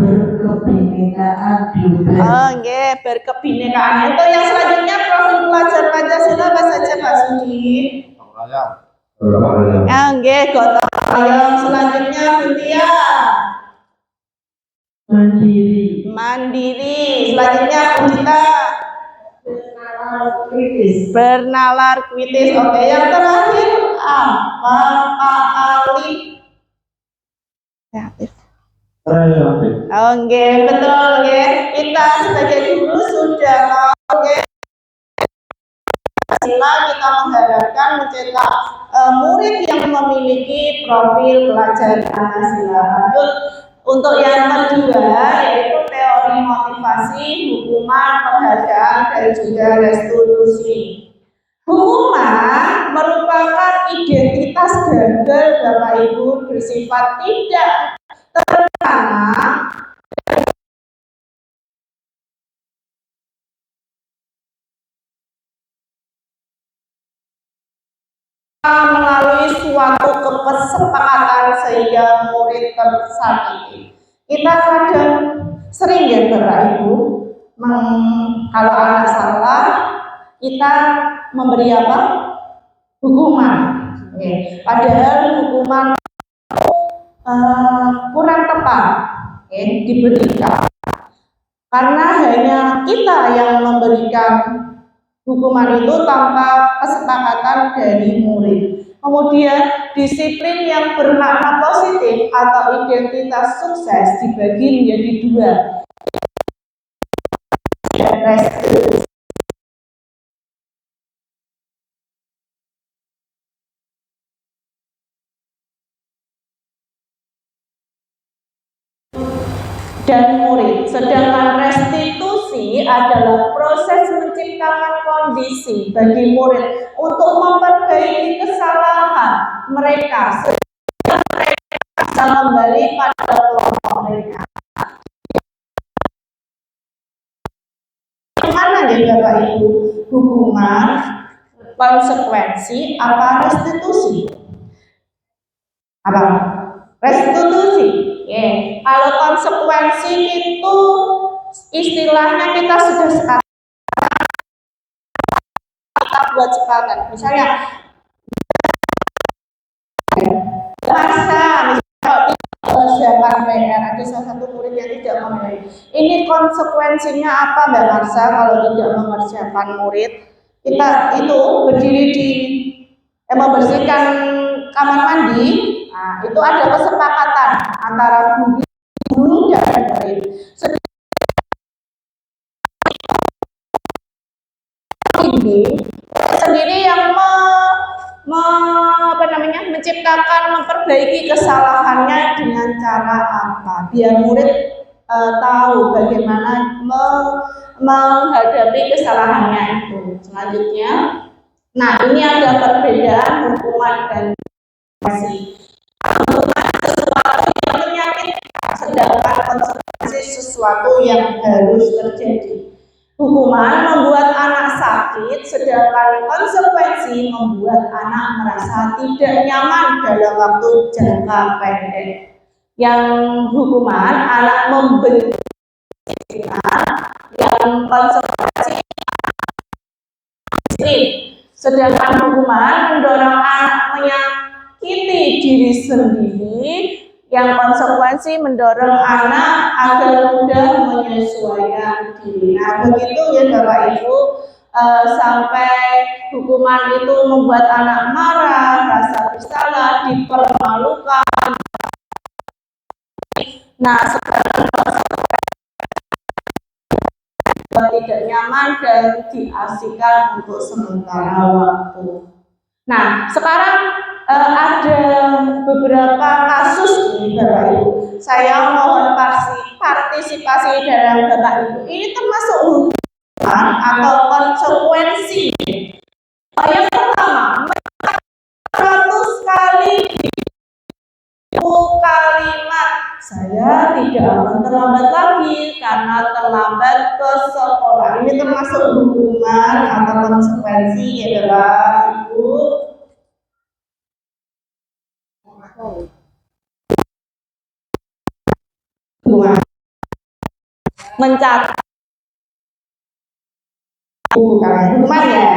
Berkebinekaan global. Oke, berkebinekaan. Itu yang selanjutnya profil pelajar Pancasila apa saja Pak Sudi? Oke, gotong royong. Selanjutnya Bintia. Mandiri. Mandiri. Selanjutnya Bundita. Kritis. Bernalar kritis. Oke, yang terakhir apa Pak Ali? Kreatif. Oke, betul ya. Kita sebagai guru sudah tahu ya. Kita mengharapkan mencetak murid yang memiliki profil pelajar Pancasila. Lanjut untuk yang kedua yaitu teori motivasi, hukuman, penghargaan, dan juga restitusi. Hukuman merupakan identitas gagal Bapak Ibu bersifat tidak terencana melalui suatu kesepakatan sehingga murid tersakiti. Kita kadang sering ya Bapak Ibu, kalau anak salah kita memberi apa? Hukuman. Oke. Padahal hukuman kurang tepat diberikan karena hanya kita yang memberikan hukuman itu tanpa kesepakatan dari murid. Kemudian disiplin yang bermakna positif atau identitas sukses dibagi menjadi dua. Dan murid. Sedangkan restitusi adalah proses menciptakan kondisi bagi murid untuk memperbaiki kesalahan mereka sehingga mereka bisa kembali pada kelompok mereka. Mana ya Bapak Ibu? Hukuman, konsekuensi, apa restitusi? Apa? Restitusi. Kalau konsekuensi itu istilahnya kita sudah sepakat, kita buat sepakat. Misalnya masa mengerjakan PR, ada salah satu murid yang tidak membayar. Ini konsekuensinya apa Mbak Marsa kalau tidak mengerjakan murid? Kita itu berdiri di membersihkan kamar mandi. Nah, itu ada kesepakatan antara guru dan murid. Sendiri yang menciptakan, memperbaiki kesalahannya dengan cara apa? Biar murid tahu bagaimana menghadapi kesalahannya itu. Selanjutnya, nah ini ada perbedaan hukuman dan konsekuensi. Hukuman sesuatu yang menyakitkan, sedangkan konsekuensi sesuatu yang harus terjadi. Hukuman membuat anak sakit, sedangkan konsekuensi membuat anak merasa tidak nyaman dalam waktu jangka pendek. Yang hukuman anak membenci, yang konsekuensi sedangkan hukuman mendorong anak menyakiti diri sendiri, yang konsekuensi mendorong anak agar mudah menyesuaikan diri. Nah begitu ya Bapak Ibu, sampai hukuman itu membuat anak marah, rasa bersalah, dipermalukan, Nah, tidak nyaman dan diasingkan untuk sementara waktu. Nah, sekarang ada beberapa kasus nih Bapak Ibu. Saya mohon partisipasi dalam Bapak Ibu. Ini termasuk hukuman atau konsekuensi. Yang pertama, 100 kali kalimat saya tidak akan terlambat lagi karena terlambat ke sekolah. Ini termasuk hukuman atau konsekuensi ya Bapak Ibu. Mencatat hukuman ya.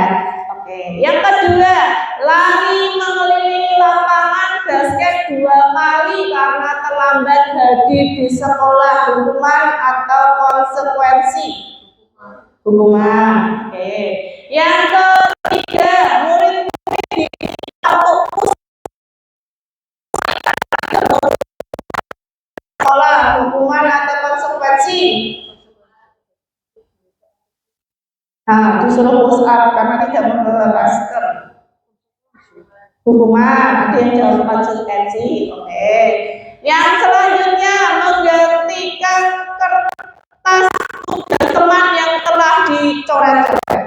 Oke. Yang kedua, lari mengelilingi lapangan basket 2 kali karena terlambat hadir di sekolah. Hukuman atau konsekuensi? Hukuman. Oke. Yang ketiga, murid-murid di sekolah. Hukuman atau konsekuensi? Nah, disuruh push up karena tidak membawa masker. Hukuman, ada yang jawab konsekuensi. Oke. Yang selanjutnya, menggantikan kertas tugas teman yang telah dicoret-coret.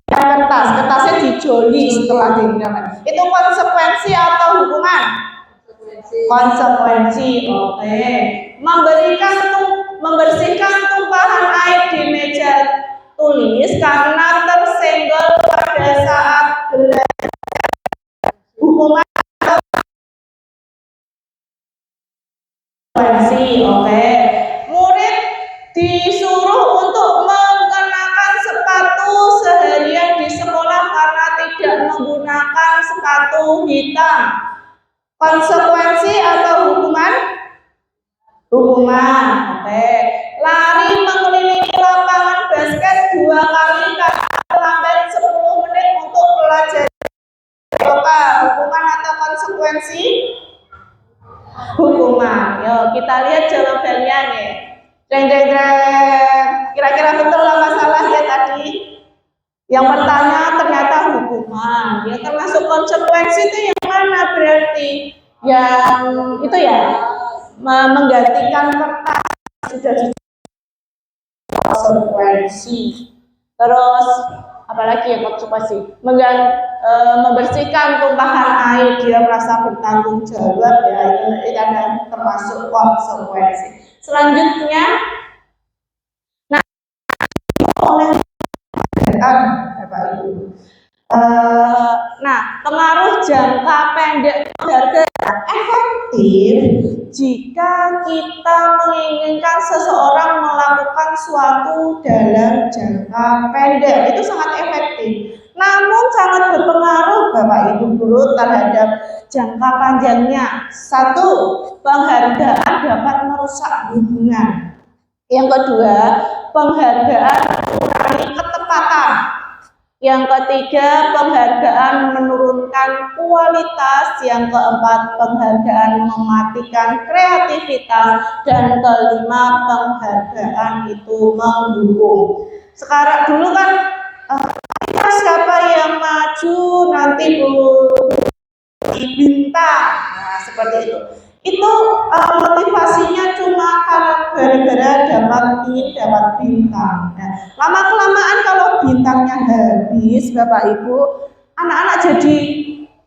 Kertasnya dijoli setelah digunakan. Itu konsekuensi atau hukuman? Konsekuensi. Oke. Membersihkan tumpahan air di meja tulis karena tersenggol pada saat belajar. Hukuman konsekuensi. Oke. Murid disuruh untuk mengenakan sepatu seharian di sekolah karena tidak menggunakan sepatu hitam. Konsekuensi atau hukuman? Hukuman. Oke. Lari mengelilingi lapangan basket 2 kali karena terlambat 10 menit untuk belajar. Apa? Hukuman atau konsekuensi? Hukuman. Yuk kita lihat jawabannya nih. Kira-kira betul lah masalahnya tadi. Yang pertama ternyata hukuman. Ya termasuk konsekuensi itu yang mana berarti? Yang itu ya, menggantikan kertas sudah konsekuensi. Terus apalagi yang konsekuensi? Membersihkan tumpahan air, dia merasa bertanggung jawab ya, itu ada termasuk konsekuensi. Selanjutnya, nah oleh Bapak Ibu. Nah, pengaruh jangka pendek penghargaan efektif jika kita menginginkan seseorang melakukan suatu dalam jangka pendek. Itu sangat efektif. Namun sangat berpengaruh Bapak Ibu guru terhadap jangka panjangnya. 1. Penghargaan dapat merusak hubungan. Yang kedua, penghargaan mengurangi ketepatan. Yang ketiga, penghargaan menurunkan kualitas. Yang keempat, penghargaan mematikan kreativitas. Dan kelima, penghargaan itu mendukung. Sekarang dulu kan siapa yang maju nanti bintang. Nah, seperti itu. Itu motivasinya cuma gara-gara ingin dapat bintang. Nah, lama-kelamaan kalau bintangnya habis, Bapak Ibu, anak-anak jadi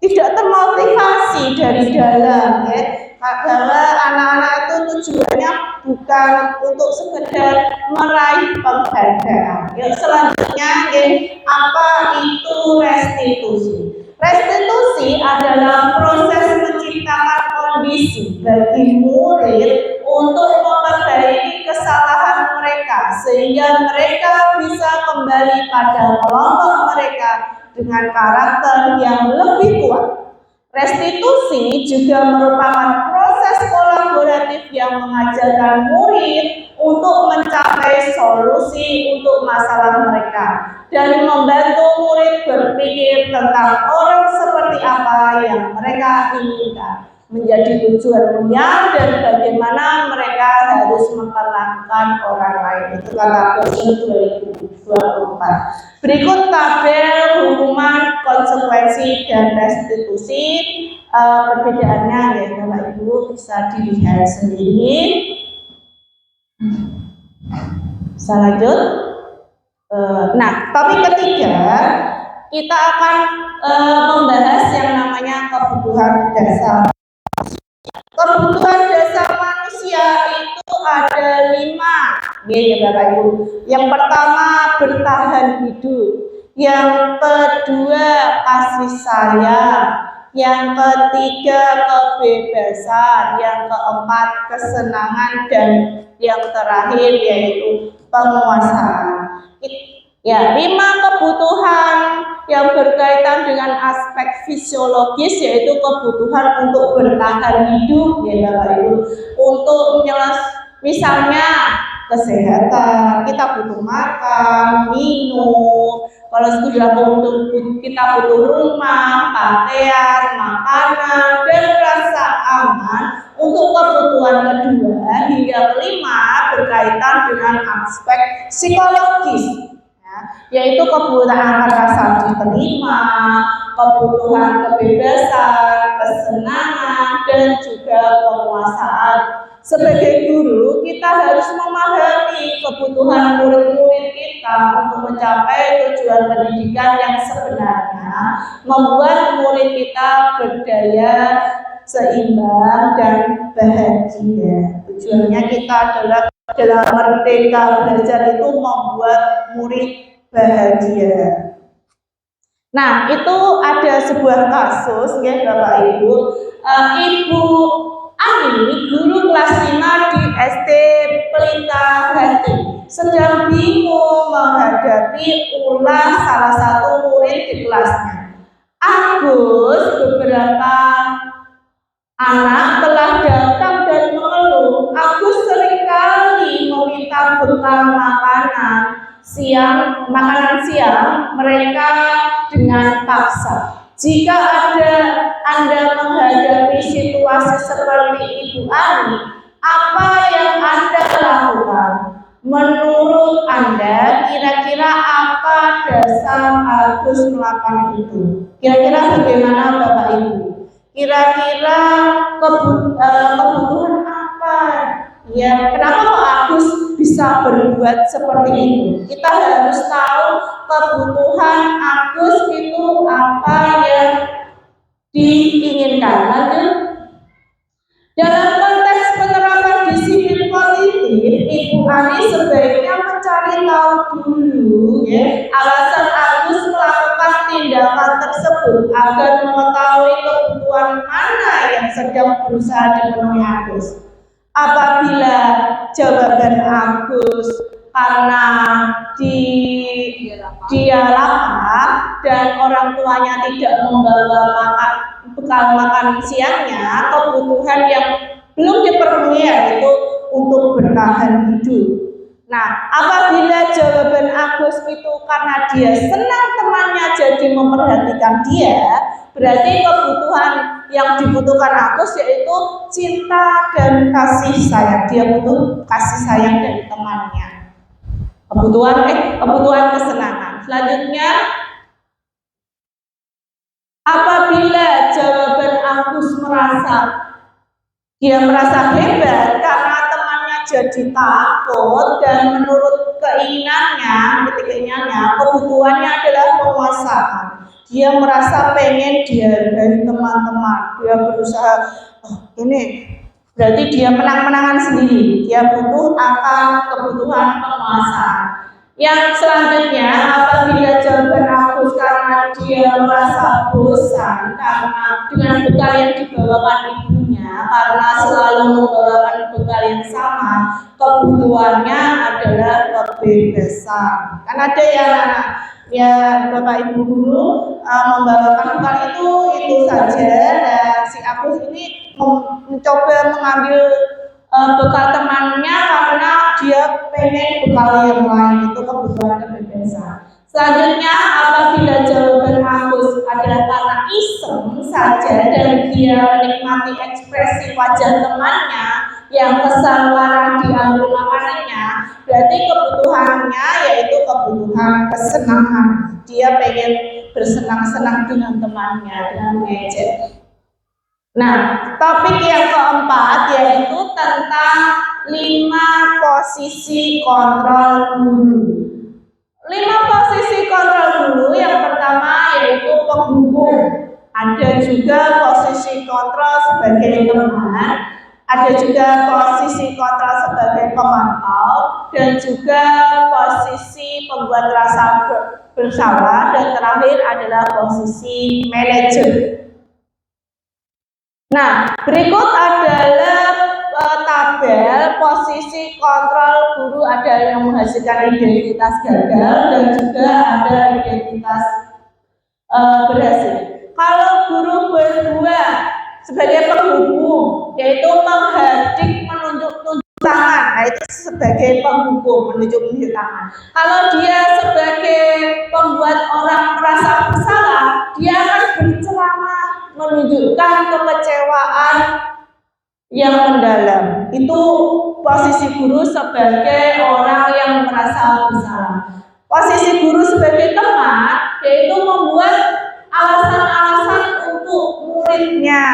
tidak termotivasi dari dalam, ya. Bahwa anak-anak itu tujuannya bukan untuk sekedar meraih penghargaan. Yuk, selanjutnya, apa itu restitusi? Restitusi adalah proses menciptakan kondisi bagi murid untuk memperbaiki kesalahan mereka sehingga mereka bisa kembali pada kelompok mereka dengan karakter yang lebih kuat. Restitusi juga merupakan proses kolaboratif yang mengajarkan murid untuk mencapai solusi untuk masalah mereka dan membantu murid berpikir tentang orang seperti apa yang mereka inginkan. menjadi tujuan mulia dan bagaimana mereka harus memperlakukan orang lain. Itu kata Agustus 2024. Berikut tabel hukuman, konsekuensi, dan restitusi. Perbedaannya ya Bapak Ibu bisa dilihat sendiri. Bisa lanjut. Nah, topik ketiga kita akan membahas yang namanya kebutuhan dasar. Kebutuhan dasar manusia itu ada 5, ya Bapak Ibu. Yang pertama bertahan hidup, yang kedua kasih sayang, yang ketiga kebebasan, yang keempat kesenangan, dan yang terakhir yaitu penguasaan. Ya, 5 kebutuhan yang berkaitan dengan aspek fisiologis, yaitu kebutuhan untuk bertahan hidup ya Bapak Ibu, untuk misalnya kesehatan, kita butuh makan, minum. Kalau sudah kita butuh rumah, pakaian, makanan, dan rasa aman. Untuk kebutuhan kedua hingga kelima berkaitan dengan aspek psikologis, yaitu kebutuhan rasa diterima, kebutuhan kebebasan, kesenangan, dan juga penguasaan. Sebagai guru, kita harus memahami kebutuhan murid-murid kita untuk mencapai tujuan pendidikan yang sebenarnya, membuat murid kita berdaya, seimbang, dan bahagia. Tujuannya kita adalah dalam Merdeka Belajar itu membuat murid bahagia. Nah, itu ada sebuah kasus ya Bapak Ibu. Ibu Ani, guru kelas 5 di SD Pelita Hati, sedang bingung menghadapi ulah salah satu murid di kelasnya. Agus, beberapa anak telah datang dan mengeluh. Agus seringkali meminta bekal makanan siang mereka dengan paksa. Jika Anda menghadapi situasi seperti Ibu Ani, apa yang Anda lakukan? Menurut Anda, kira-kira apa dasar Agus melakukan itu? Kira-kira bagaimana Bapak Ibu? Kira-kira kebutuhan apa? Ya, kenapa kok Agus bisa berbuat seperti itu? Kita harus tahu kebutuhan Agus itu apa yang diinginkan. Lanjut. Dalam konteks penerapan disiplin politik, Ibu Ani sebaiknya mencari tahu dulu alasan Agus melakukan tindakan tersebut agar mengetahui kebutuhan mana yang sedang berusaha dipenuhi Agus. Apabila jawaban Agus karena dia lapar dan orang tuanya tidak membawa bekal makan siangnya, kebutuhan yang belum dipenuhi yaitu untuk bertahan hidup. Nah, apabila jawaban Agus itu karena dia senang temannya jadi memperhatikan dia, berarti kebutuhan yang dibutuhkan Agus yaitu cinta dan kasih sayang. Dia butuh kasih sayang dari temannya. Kebutuhan kesenangan. Selanjutnya, apabila jawaban Agus dia merasa hebat karena temannya jadi takut dan menurut keinginannya, kebutuhannya adalah penguasaan. Dia merasa pengen dihargai teman-teman. Dia berusaha, ini berarti dia menang-menangan sendiri. Dia butuh akan kebutuhan penguasaan. Yang selanjutnya, apabila jawaban Agus karena dia merasa bosan karena dengan bekal yang dibawakan ibunya, karena selalu membawakan bekal yang sama, kebutuhannya adalah kebebasan. Kan ada ya Bapak Ibu guru membawakan bekal itu saja. Dan si Agus ini mencoba mengambil bekal temannya karena dia pengen bekal yang lain, itu kebutuhan kebebasan. Selanjutnya, apabila jawaban Agus adalah karena iseng saja dan dia menikmati mengamati ekspresi wajah temannya yang kesal marah diambil makanannya, berarti kebutuhannya yaitu kebutuhan kesenangan. Dia pengen bersenang-senang dengan temannya, dengan gadget. Nah, topik yang keempat yaitu tentang 5 posisi kontrol guru. 5 posisi kontrol guru, yang pertama yaitu penghubung. Ada juga posisi kontrol sebagai teman, ada juga posisi kontrol sebagai pemantau, dan juga posisi pembuat rasa bersalah, dan terakhir adalah posisi manajer. Nah, berikut adalah tabel posisi kontrol guru. Ada yang menghasilkan identitas gagal dan juga ada identitas berhasil. Kalau guru berdua sebagai penghubung, yaitu menghadik menunjuk tangan, nah itu sebagai penghubung menunjuk tangan. Kalau dia sebagai pembuat orang merasa bersalah, dia akan berceramah menunjukkan kekecewaan yang mendalam. Itu posisi guru sebagai orang yang merasa bersalah. Posisi guru sebagai teman yaitu membuat alasan-alasan untuk muridnya.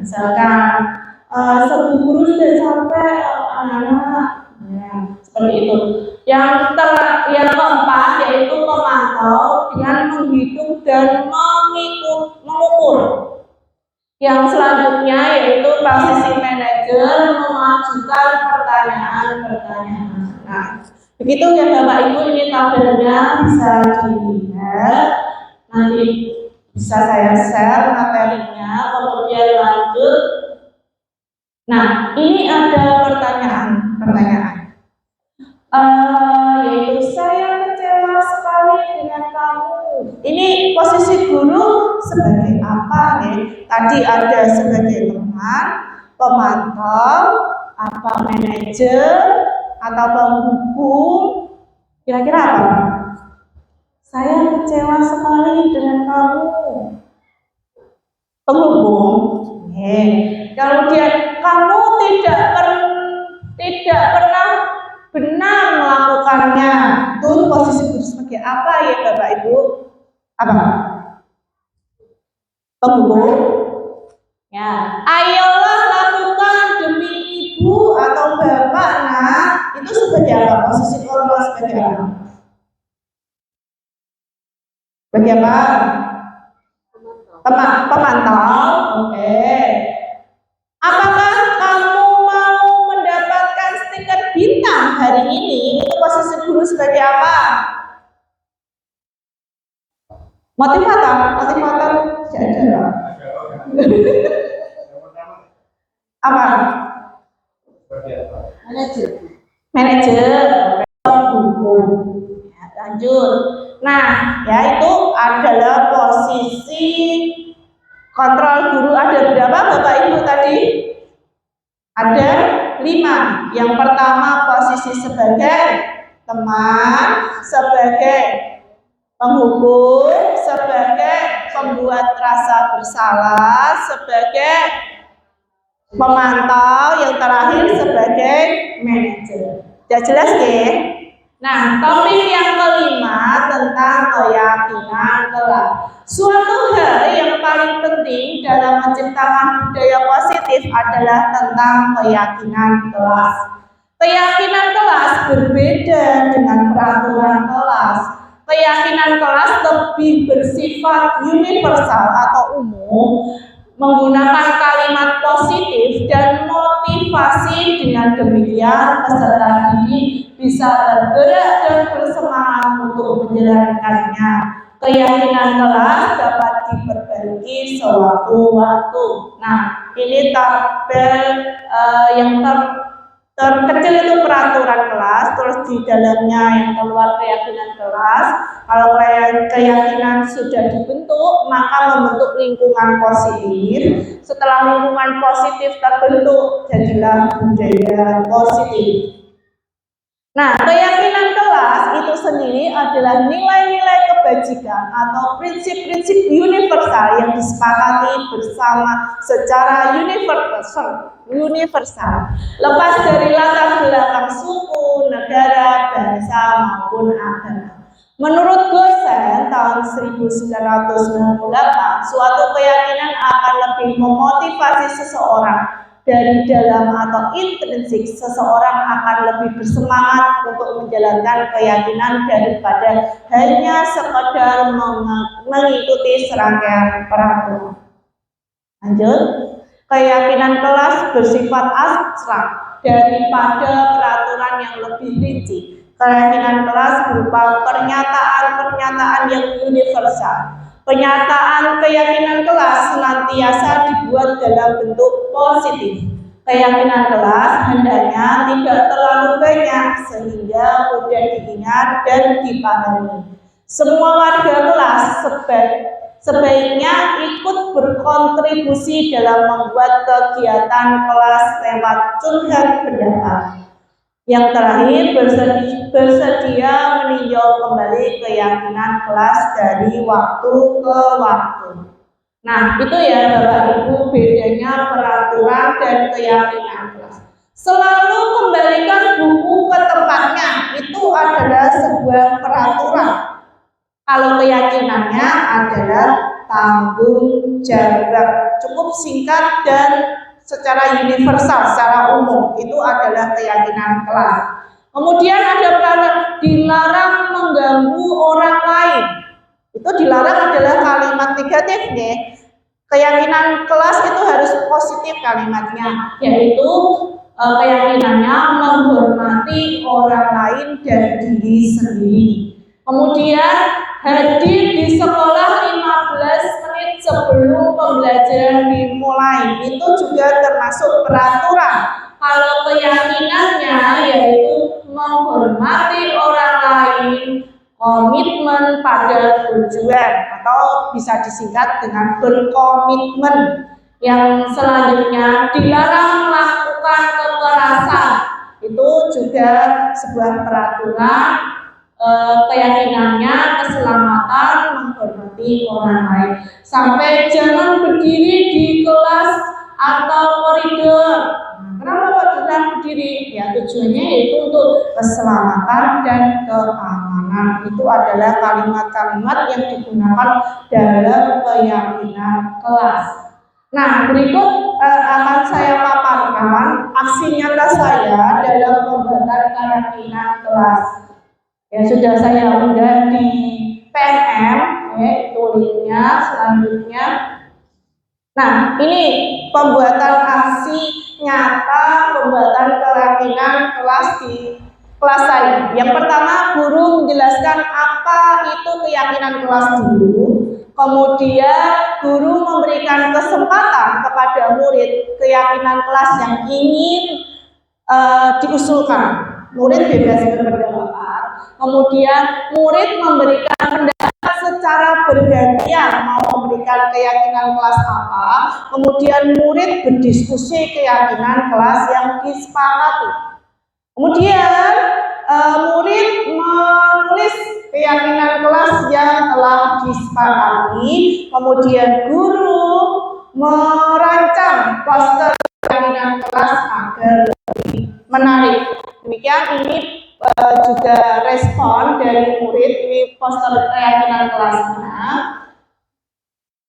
Misalkan sebuah guru sudah sampai anak-anak, seperti itu. Yang keempat yaitu memantau dengan menghitung dan mengukur. Yang selanjutnya yaitu posisi manajer mengajukan pertanyaan-pertanyaan. Nah, begitu ya Bapak Ibu, ini tabelnya bisa dilihat. Nanti bisa saya share materinya, kemudian lanjut. Nah, ini ada pertanyaan. Yaitu saya kecewa sekali dengan kamu. Ini posisi guru sebagai apa nih? Tadi ada sebagai teman, pemantau, apa manajer, atau penghubung. Kira-kira apa? Saya kecewa sekali dengan kamu. Penghubung. Kalau kamu tidak pernah benar melakukannya, itu posisi guru sebagai apa ya Bapak Ibu? Apa? Penghubung. Ya, ayolah lakukan demi ibu atau bapak. Nah, itu sebagai apa? Posisi kontrol sebagai apa? Sebagai apa? Pemantau. Oke. Apakah kamu mau mendapatkan stiker bintang hari ini? Itu posisi guru sebagai apa? Motivator tidak ada. Apa? Manajer. Penghubung. Ya, lanjut. Nah, ya itu adalah posisi kontrol guru. Ada berapa Bapak Ibu tadi? Ada 5. Yang pertama posisi sebagai teman, sebagai penghubung, sebagai pembuat rasa bersalah, sebagai pemantau, yang terakhir sebagai manajer. Sudah jelas ya? Nah, topik yang kelima tentang keyakinan kelak. Suatu hal yang paling penting dalam menciptakan budaya positif adalah tentang keyakinan kelas. Keyakinan kelas berbeda dengan peraturan kelas. Keyakinan kelas lebih bersifat universal atau umum, menggunakan kalimat positif dan motivasi. Dengan demikian peserta didik bisa tergerak dan bersemangat untuk menjalankannya. Keyakinan kelas dapat diperbaiki sewaktu-waktu. Nah, ini tabel yang terkecil itu peraturan kelas, terus di dalamnya yang keluar keyakinan kelas. Kalau keyakinan sudah dibentuk, maka membentuk lingkungan positif. Setelah lingkungan positif terbentuk, jadilah budaya positif. Nah, keyakinan kelas kelas itu sendiri adalah nilai-nilai kebajikan atau prinsip-prinsip universal yang disepakati bersama secara universal, lepas dari latar belakang suku, negara, bangsa maupun agama. Menurut Gosen tahun 1998, suatu keyakinan akan lebih memotivasi seseorang dari dalam atau intrinsik. Seseorang akan lebih bersemangat untuk menjalankan keyakinan daripada hanya sekedar mengikuti serangkaian peraturan. Lanjut, keyakinan kelas bersifat abstrak daripada peraturan yang lebih rinci. Keyakinan kelas berupa pernyataan-pernyataan yang universal. Pernyataan keyakinan kelas senantiasa dibuat dalam bentuk positif. Keyakinan kelas hendaknya tidak terlalu banyak sehingga mudah diingat dan dipahami. Semua warga kelas sebaiknya ikut berkontribusi dalam membuat kegiatan kelas lewat curhat pendapat. Yang terakhir, bersedia meninjau kembali keyakinan kelas dari waktu ke waktu. Nah, itu ya Bapak Ibu bedanya peraturan dan keyakinan kelas. Selalu kembalikan buku ke tempatnya, itu adalah sebuah peraturan. Kalau keyakinannya adalah tanggung jawab, cukup singkat dan secara universal, secara umum, itu adalah keyakinan kelas. Kemudian ada peraturan dilarang mengganggu orang lain. Itu dilarang adalah kalimat negatif ya. Keyakinan kelas itu harus positif kalimatnya, yaitu keyakinannya menghormati orang lain dan diri sendiri. Kemudian hadir di sekolah 15 menit sebelum pembelajaran dimulai, itu juga termasuk peraturan. Kalau keyakinannya yaitu menghormati orang lain, komitmen pada tujuan, atau bisa disingkat dengan berkomitmen. Yang selanjutnya dilarang melakukan kekerasan, itu juga sebuah peraturan. Keyakinannya keselamatan, menghormati orang lain. Sampai jangan berdiri di kelas atau koridor. Kenapa Pak jangan berdiri? Ya tujuannya itu untuk keselamatan dan keamanan. Itu adalah kalimat-kalimat yang digunakan dalam keyakinan kelas. Nah, berikut akan saya paparkan aksi nyata saya dalam pembuatan keyakinan kelas. Ya sudah saya unggah di PNM, itu linknya selanjutnya. Nah, ini pembuatan aksi nyata, pembuatan keyakinan kelas di kelas saya. Yang pertama, guru menjelaskan apa itu keyakinan kelas dulu. Kemudian guru memberikan kesempatan kepada murid keyakinan kelas yang ingin diusulkan. Murid bebas berpendapat. Kemudian murid memberikan pendapat secara bergantian mau memberikan keyakinan kelas apa. Kemudian murid berdiskusi keyakinan kelas yang disepakati. Kemudian murid menulis keyakinan kelas yang telah disepakati. Kemudian guru merancang poster keyakinan kelas agar lebih menarik. Demikian ini juga respon dari murid, ini poster keyakinan kelasnya.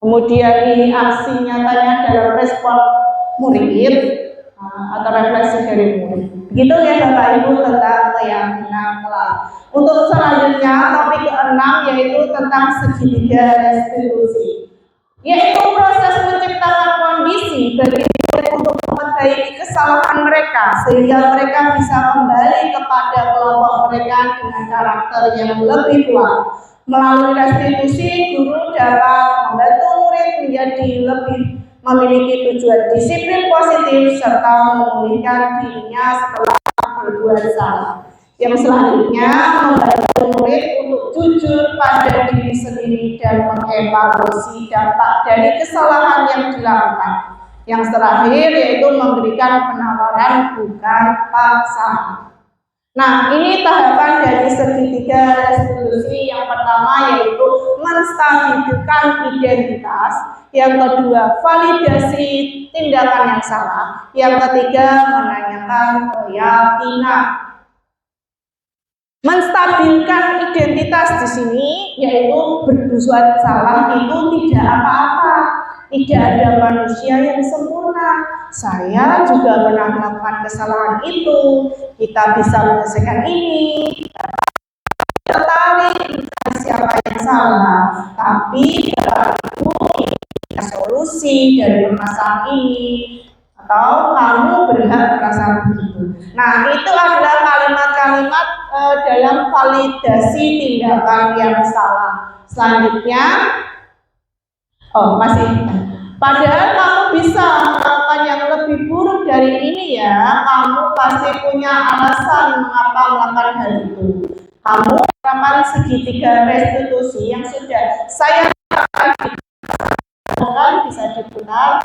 Kemudian ini aksi nyatanya dalam respon murid atau refleksi dari murid. Begitu ya Bapak Ibu tentang keyakinan kelas. Untuk selanjutnya topik ke-6 yaitu tentang segitiga restitusi, yaitu proses menciptakan kondisi bagi untuk memperbaiki kesalahan mereka sehingga mereka bisa kembali kepada kelompok mereka dengan karakter yang lebih kuat. Melalui restitusi, guru dapat membantu murid menjadi lebih memiliki tujuan disiplin positif serta memulihkan dirinya setelah berbuat salah. Yang selanjutnya, membantu murid untuk jujur pada diri sendiri dan mengevaluasi dampak dari kesalahan yang dilakukan. Yang terakhir yaitu memberikan penawaran bukan paksaan. Nah, ini tahapan dari segitiga restitusi. Yang pertama yaitu menstabilkan identitas, yang kedua validasi tindakan yang salah, yang ketiga menanyakan keyakinan. Menstabilkan identitas di sini yaitu berbuat salah itu tidak apa-apa. Tidak ada manusia yang sempurna. Saya juga pernah melakukan kesalahan itu. Kita bisa menyelesaikan ini. Tertarik siapa yang salah, tapi dalam itu solusi dari permasalahan ini. Atau kamu berhak merasa begitu. Nah, itu adalah kalimat-kalimat dalam validasi tindakan yang salah. Selanjutnya, padahal kamu bisa melakukan yang lebih buruk dari ini ya. Kamu pasti punya alasan mengapa melakukan hal itu. Kamu melakukan segitiga restitusi yang sudah saya lakukan, bisa diputar.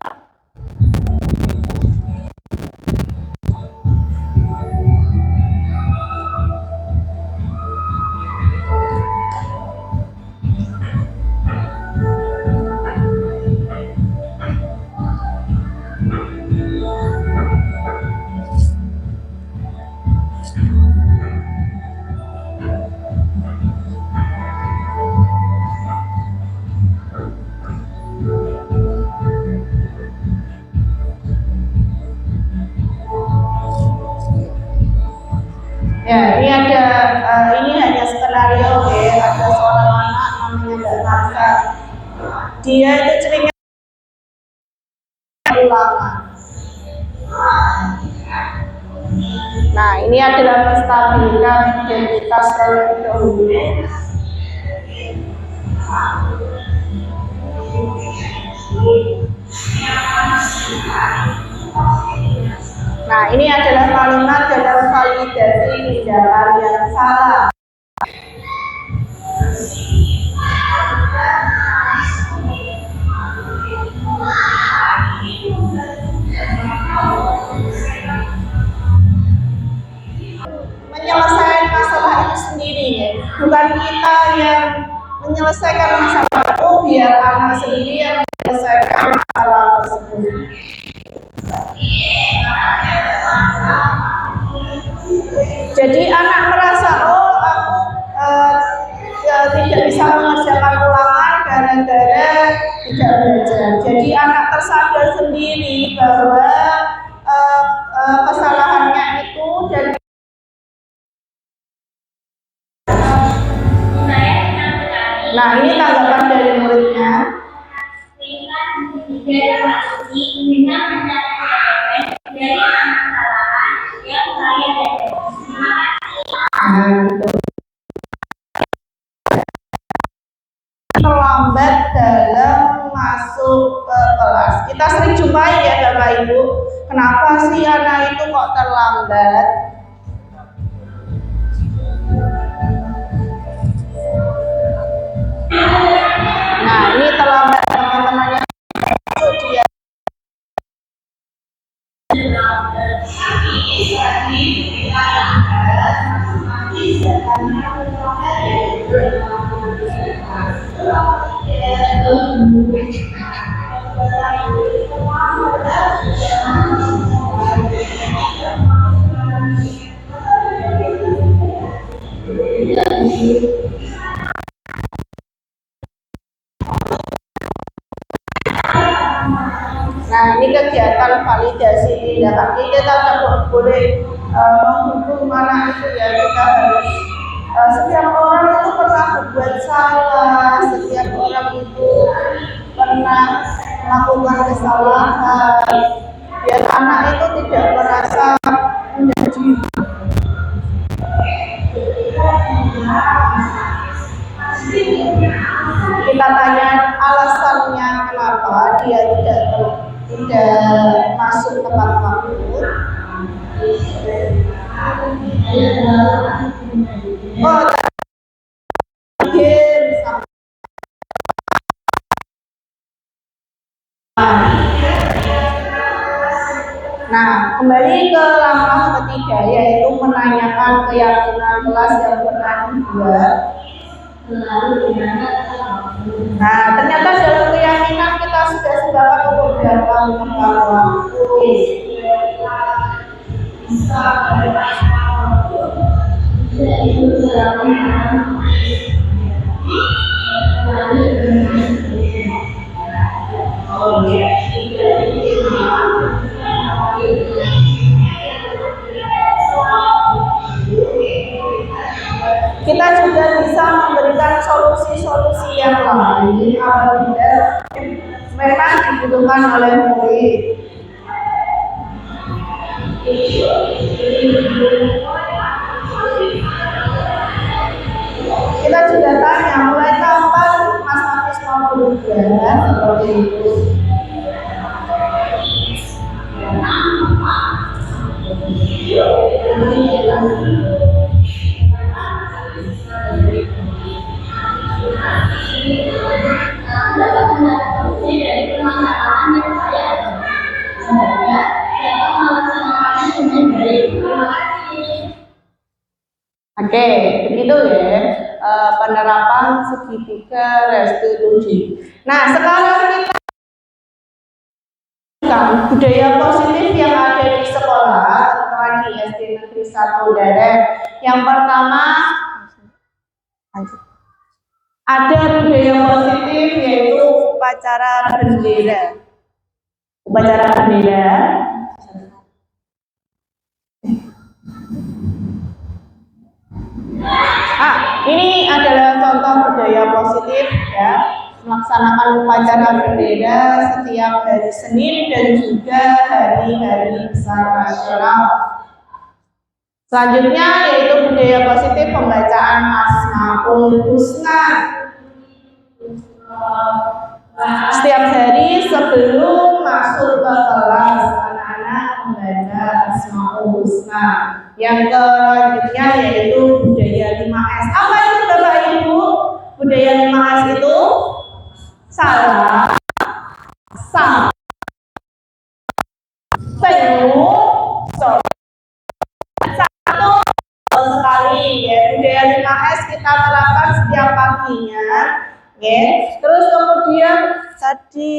Ya, ini ada ini hanya skenario ya. Ada seorang anak namanya Mbak Marta. Dia itu ceritanya ulangan. Nah, ini adalah menstabilkan identitas terlebih dahulu. Nah, ini adalah kalimat dalam validasi tindakan yang salah. Menyelesaikan masalah itu sendiri ya. Bukan kita yang menyelesaikan masalah itu, biar anak sendiri yang menyelesaikan masalah tersebut. Jadi anak merasa, oh aku tidak bisa mengerjakan ulangan gara-gara tidak belajar. Jadi anak tersadar sendiri bahwa kesalahannya itu dan nah ini tanggapan dari muridnya. Terlambat dalam masuk ke kelas. Kita sering jumpai ya Bapak Ibu. Kenapa sih anak itu kok terlambat? Nah, ini terlambat teman-temannya. Dia nah, ini kegiatan validasi tindakan. Kita tidak boleh menghukum anak itu ya. Kita harus setiap orang itu pernah berbuat salah, setiap orang itu pernah melakukan kesalahan. Biar anak itu tidak merasa menjadi kita tanya alasannya kenapa dia tidak masuk tepat waktu. Oh, Nah, kembali ke langkah ketiga, yaitu menanyakan keyakinan kelas yang pernah dibuat. Nah, ternyata dalam keyakinan kita sudah sepakat untuk datang tepat waktu. Kita juga bisa memberikan solusi-solusi yang lain apabila memang dibutuhkan oleh murid. Kita juga tanya, mulai kapan Mas Hafiz mau berubah seperti itu? Oke, begitu ya penerapan segitiga restitusi. Nah, sekarang kita budaya positif yang ada di sekolah, terutama di SD Negeri 1 Deret. Yang pertama, ada budaya positif yaitu upacara bendera. Upacara bendera. Ini adalah contoh budaya positif ya, melaksanakan upacara bendera setiap hari Senin dan juga hari-hari besar nasional. Selanjutnya yaitu budaya positif pembacaan Asmaul Husna. Setiap hari sebelum masuk ke kelas, anak-anak membaca Asmaul Husna. Yang selanjutnya yaitu budaya 5S. Apa itu Bapak Ibu? Budaya 5S itu salah, sah, penuh, satu sekali ya. Budaya 5S kita terapkan setiap paginya ya. Terus kemudian tadi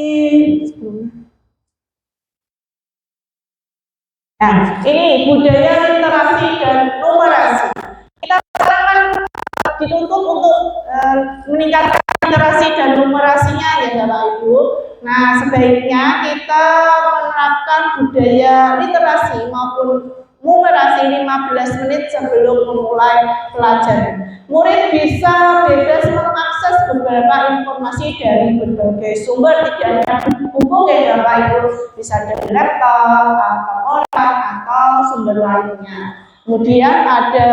nah, ini budaya literasi dan numerasi. Kita sekarang kan dituntut untuk meningkatkan literasi dan numerasinya ya Bapak Ibu. Nah, sebaiknya kita menerapkan budaya literasi maupun numerasi 15 menit sebelum memulai pelajaran. Murid bisa bebas mengakses beberapa informasi dari berbagai sumber, tidak hanya buku ya Bapak Ibu, bisa dari laptop atau koran atau sumber lainnya. Kemudian ada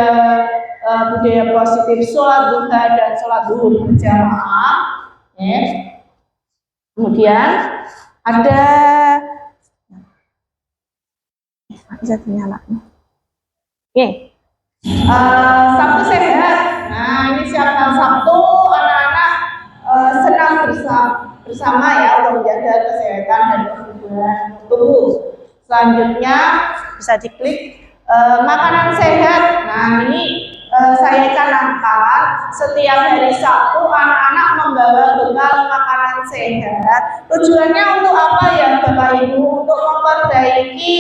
budaya positif sholat duha dan sholat zuhur berjamaah. Ya. Kemudian ada bisa nyala. Oke. Sabtu sehat. Nah, ini siapa Sabtu anak-anak senang bersama ya untuk menjaga kesehatan dan kebugaran tubuh. Selanjutnya bisa diklik makanan sehat. Nah, ini saya canangkan setiap hari Sabtu anak-anak membawa bekal makanan sehat. Tujuannya untuk apa ya Bapak Ibu? Untuk memperbaiki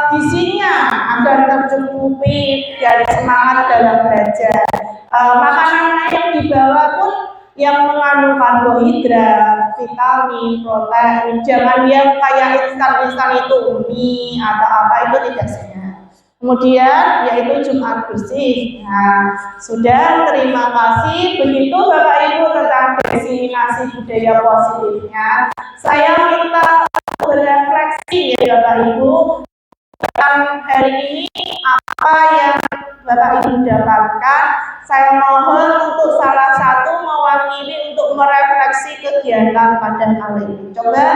gizinya agar tercukupi dan semangat dalam belajar. Makanan yang dibawa pun yang mengandung karbohidrat, vitamin, protein. Jangan yang kayak instan-instan itu mie atau apa itu tidak sehat. Kemudian yaitu Jumat bersih. Nah, sudah, terima kasih. Begitu Bapak Ibu tentang definisi budaya positifnya. Saya minta berefleksi ya Bapak Ibu tentang hari ini apa yang Bapak Ibu dapatkan. Saya mohon untuk salah satu mewakili untuk merefleksi kegiatan pada kali ini. Coba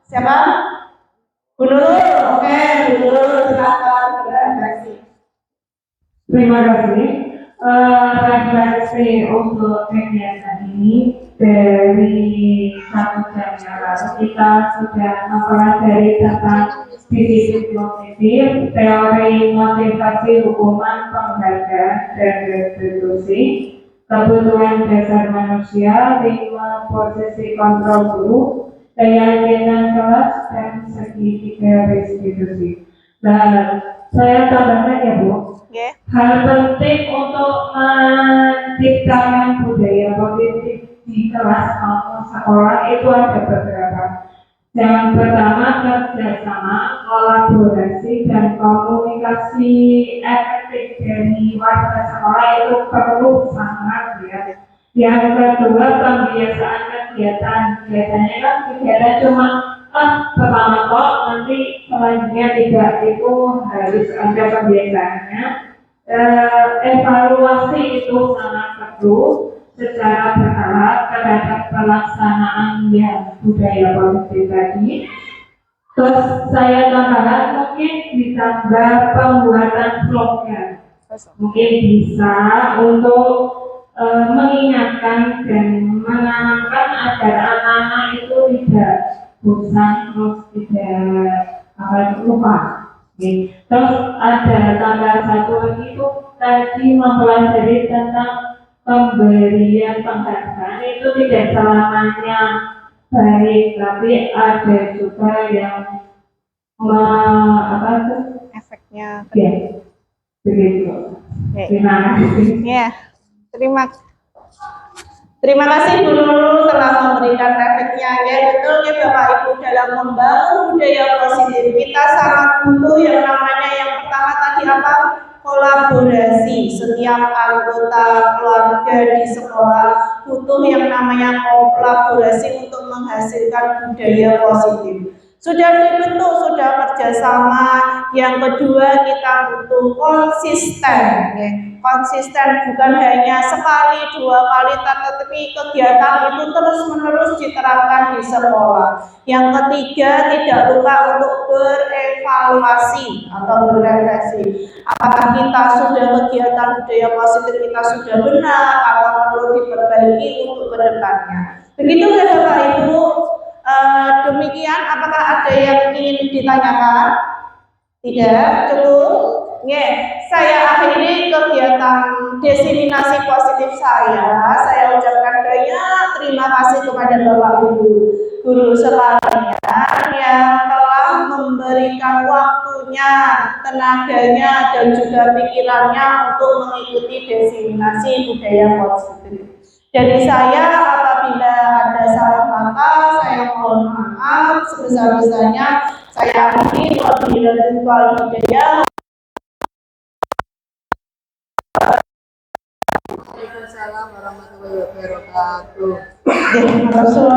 siapa? Bu Nurul, oke, Bu Nurul silakan berefleksi. Terima kasih. Refleksi untuk kegiatan ini dari 1 jamnya, lalu kita sudah mempelajari tentang disiplin kognitif, teori motivasi hukuman penghargaan dan restitusi, kebutuhan dasar manusia, 5 posisi kontrol guru, keyakinan kelas, dan segitiga restitusi. Nah, saya tambahkan ya Bu, hal penting untuk menciptakan budaya positif di kelas maupun sekolah itu ada beberapa. Yang pertama, kerjasama, kolaborasi, dan komunikasi efektif dari warga sekolah itu perlu sangat ya. Yang kedua, pembiasaan kegiatan. Biasanya kan kegiatan cuma pertama kok, nanti selanjutnya tidak, itu harus ada pembiasaannya. Evaluasi itu sangat perlu secara berkala terhadap pelaksanaan yang budaya positif tadi. Terus saya tambahkan mungkin ditambah pembuatan slogan, mungkin bisa untuk mengingatkan dan menanamkan agar anak-anak itu tidak bosan, terus tidak lupa. Terus ada tambah satu lagi itu tadi mempelajari tentang pemberian penghargaan itu tidak selamanya baik, tapi ada juga yang efeknya. Ya, begitu. Terima kasih. Ya, terima kasih Bu Nurul telah memberikan efeknya. Ya betul ya Bapak Ibu, dalam membangun budaya positif kita sangat butuh yang namanya yang pertama tadi apa? Kolaborasi. Setiap anggota keluarga di sekolah butuh yang namanya kolaborasi untuk menghasilkan budaya positif. Sudah dibentuk, sudah kerjasama. Yang kedua, kita butuh konsisten. Ya. Konsisten bukan hanya sekali, 2 kali, tetapi kegiatan itu terus-menerus diterapkan di sekolah. Yang ketiga, tidak lupa untuk berevaluasi atau berefleksi. Apakah kita sudah kegiatan budaya positif kita sudah benar atau perlu diperbaiki untuk kedepannya. Begitu ya Bapak Ibu. Demikian, apakah ada yang ingin ditanyakan? Tidak, cukup. Saya akhiri kegiatan diseminasi positif saya. Saya ucapkan banyak terima kasih kepada Bapak Ibu guru sekalian yang telah memberikan waktunya, tenaganya, dan juga pikirannya untuk mengikuti diseminasi budaya positif. Dari saya, apabila ada salah kata, saya mohon maaf sebesar-besarnya. Saya akhiri wabillahi taufiq. Waalaikumsalam warahmatullahi wabarakatuh. Terima kasih.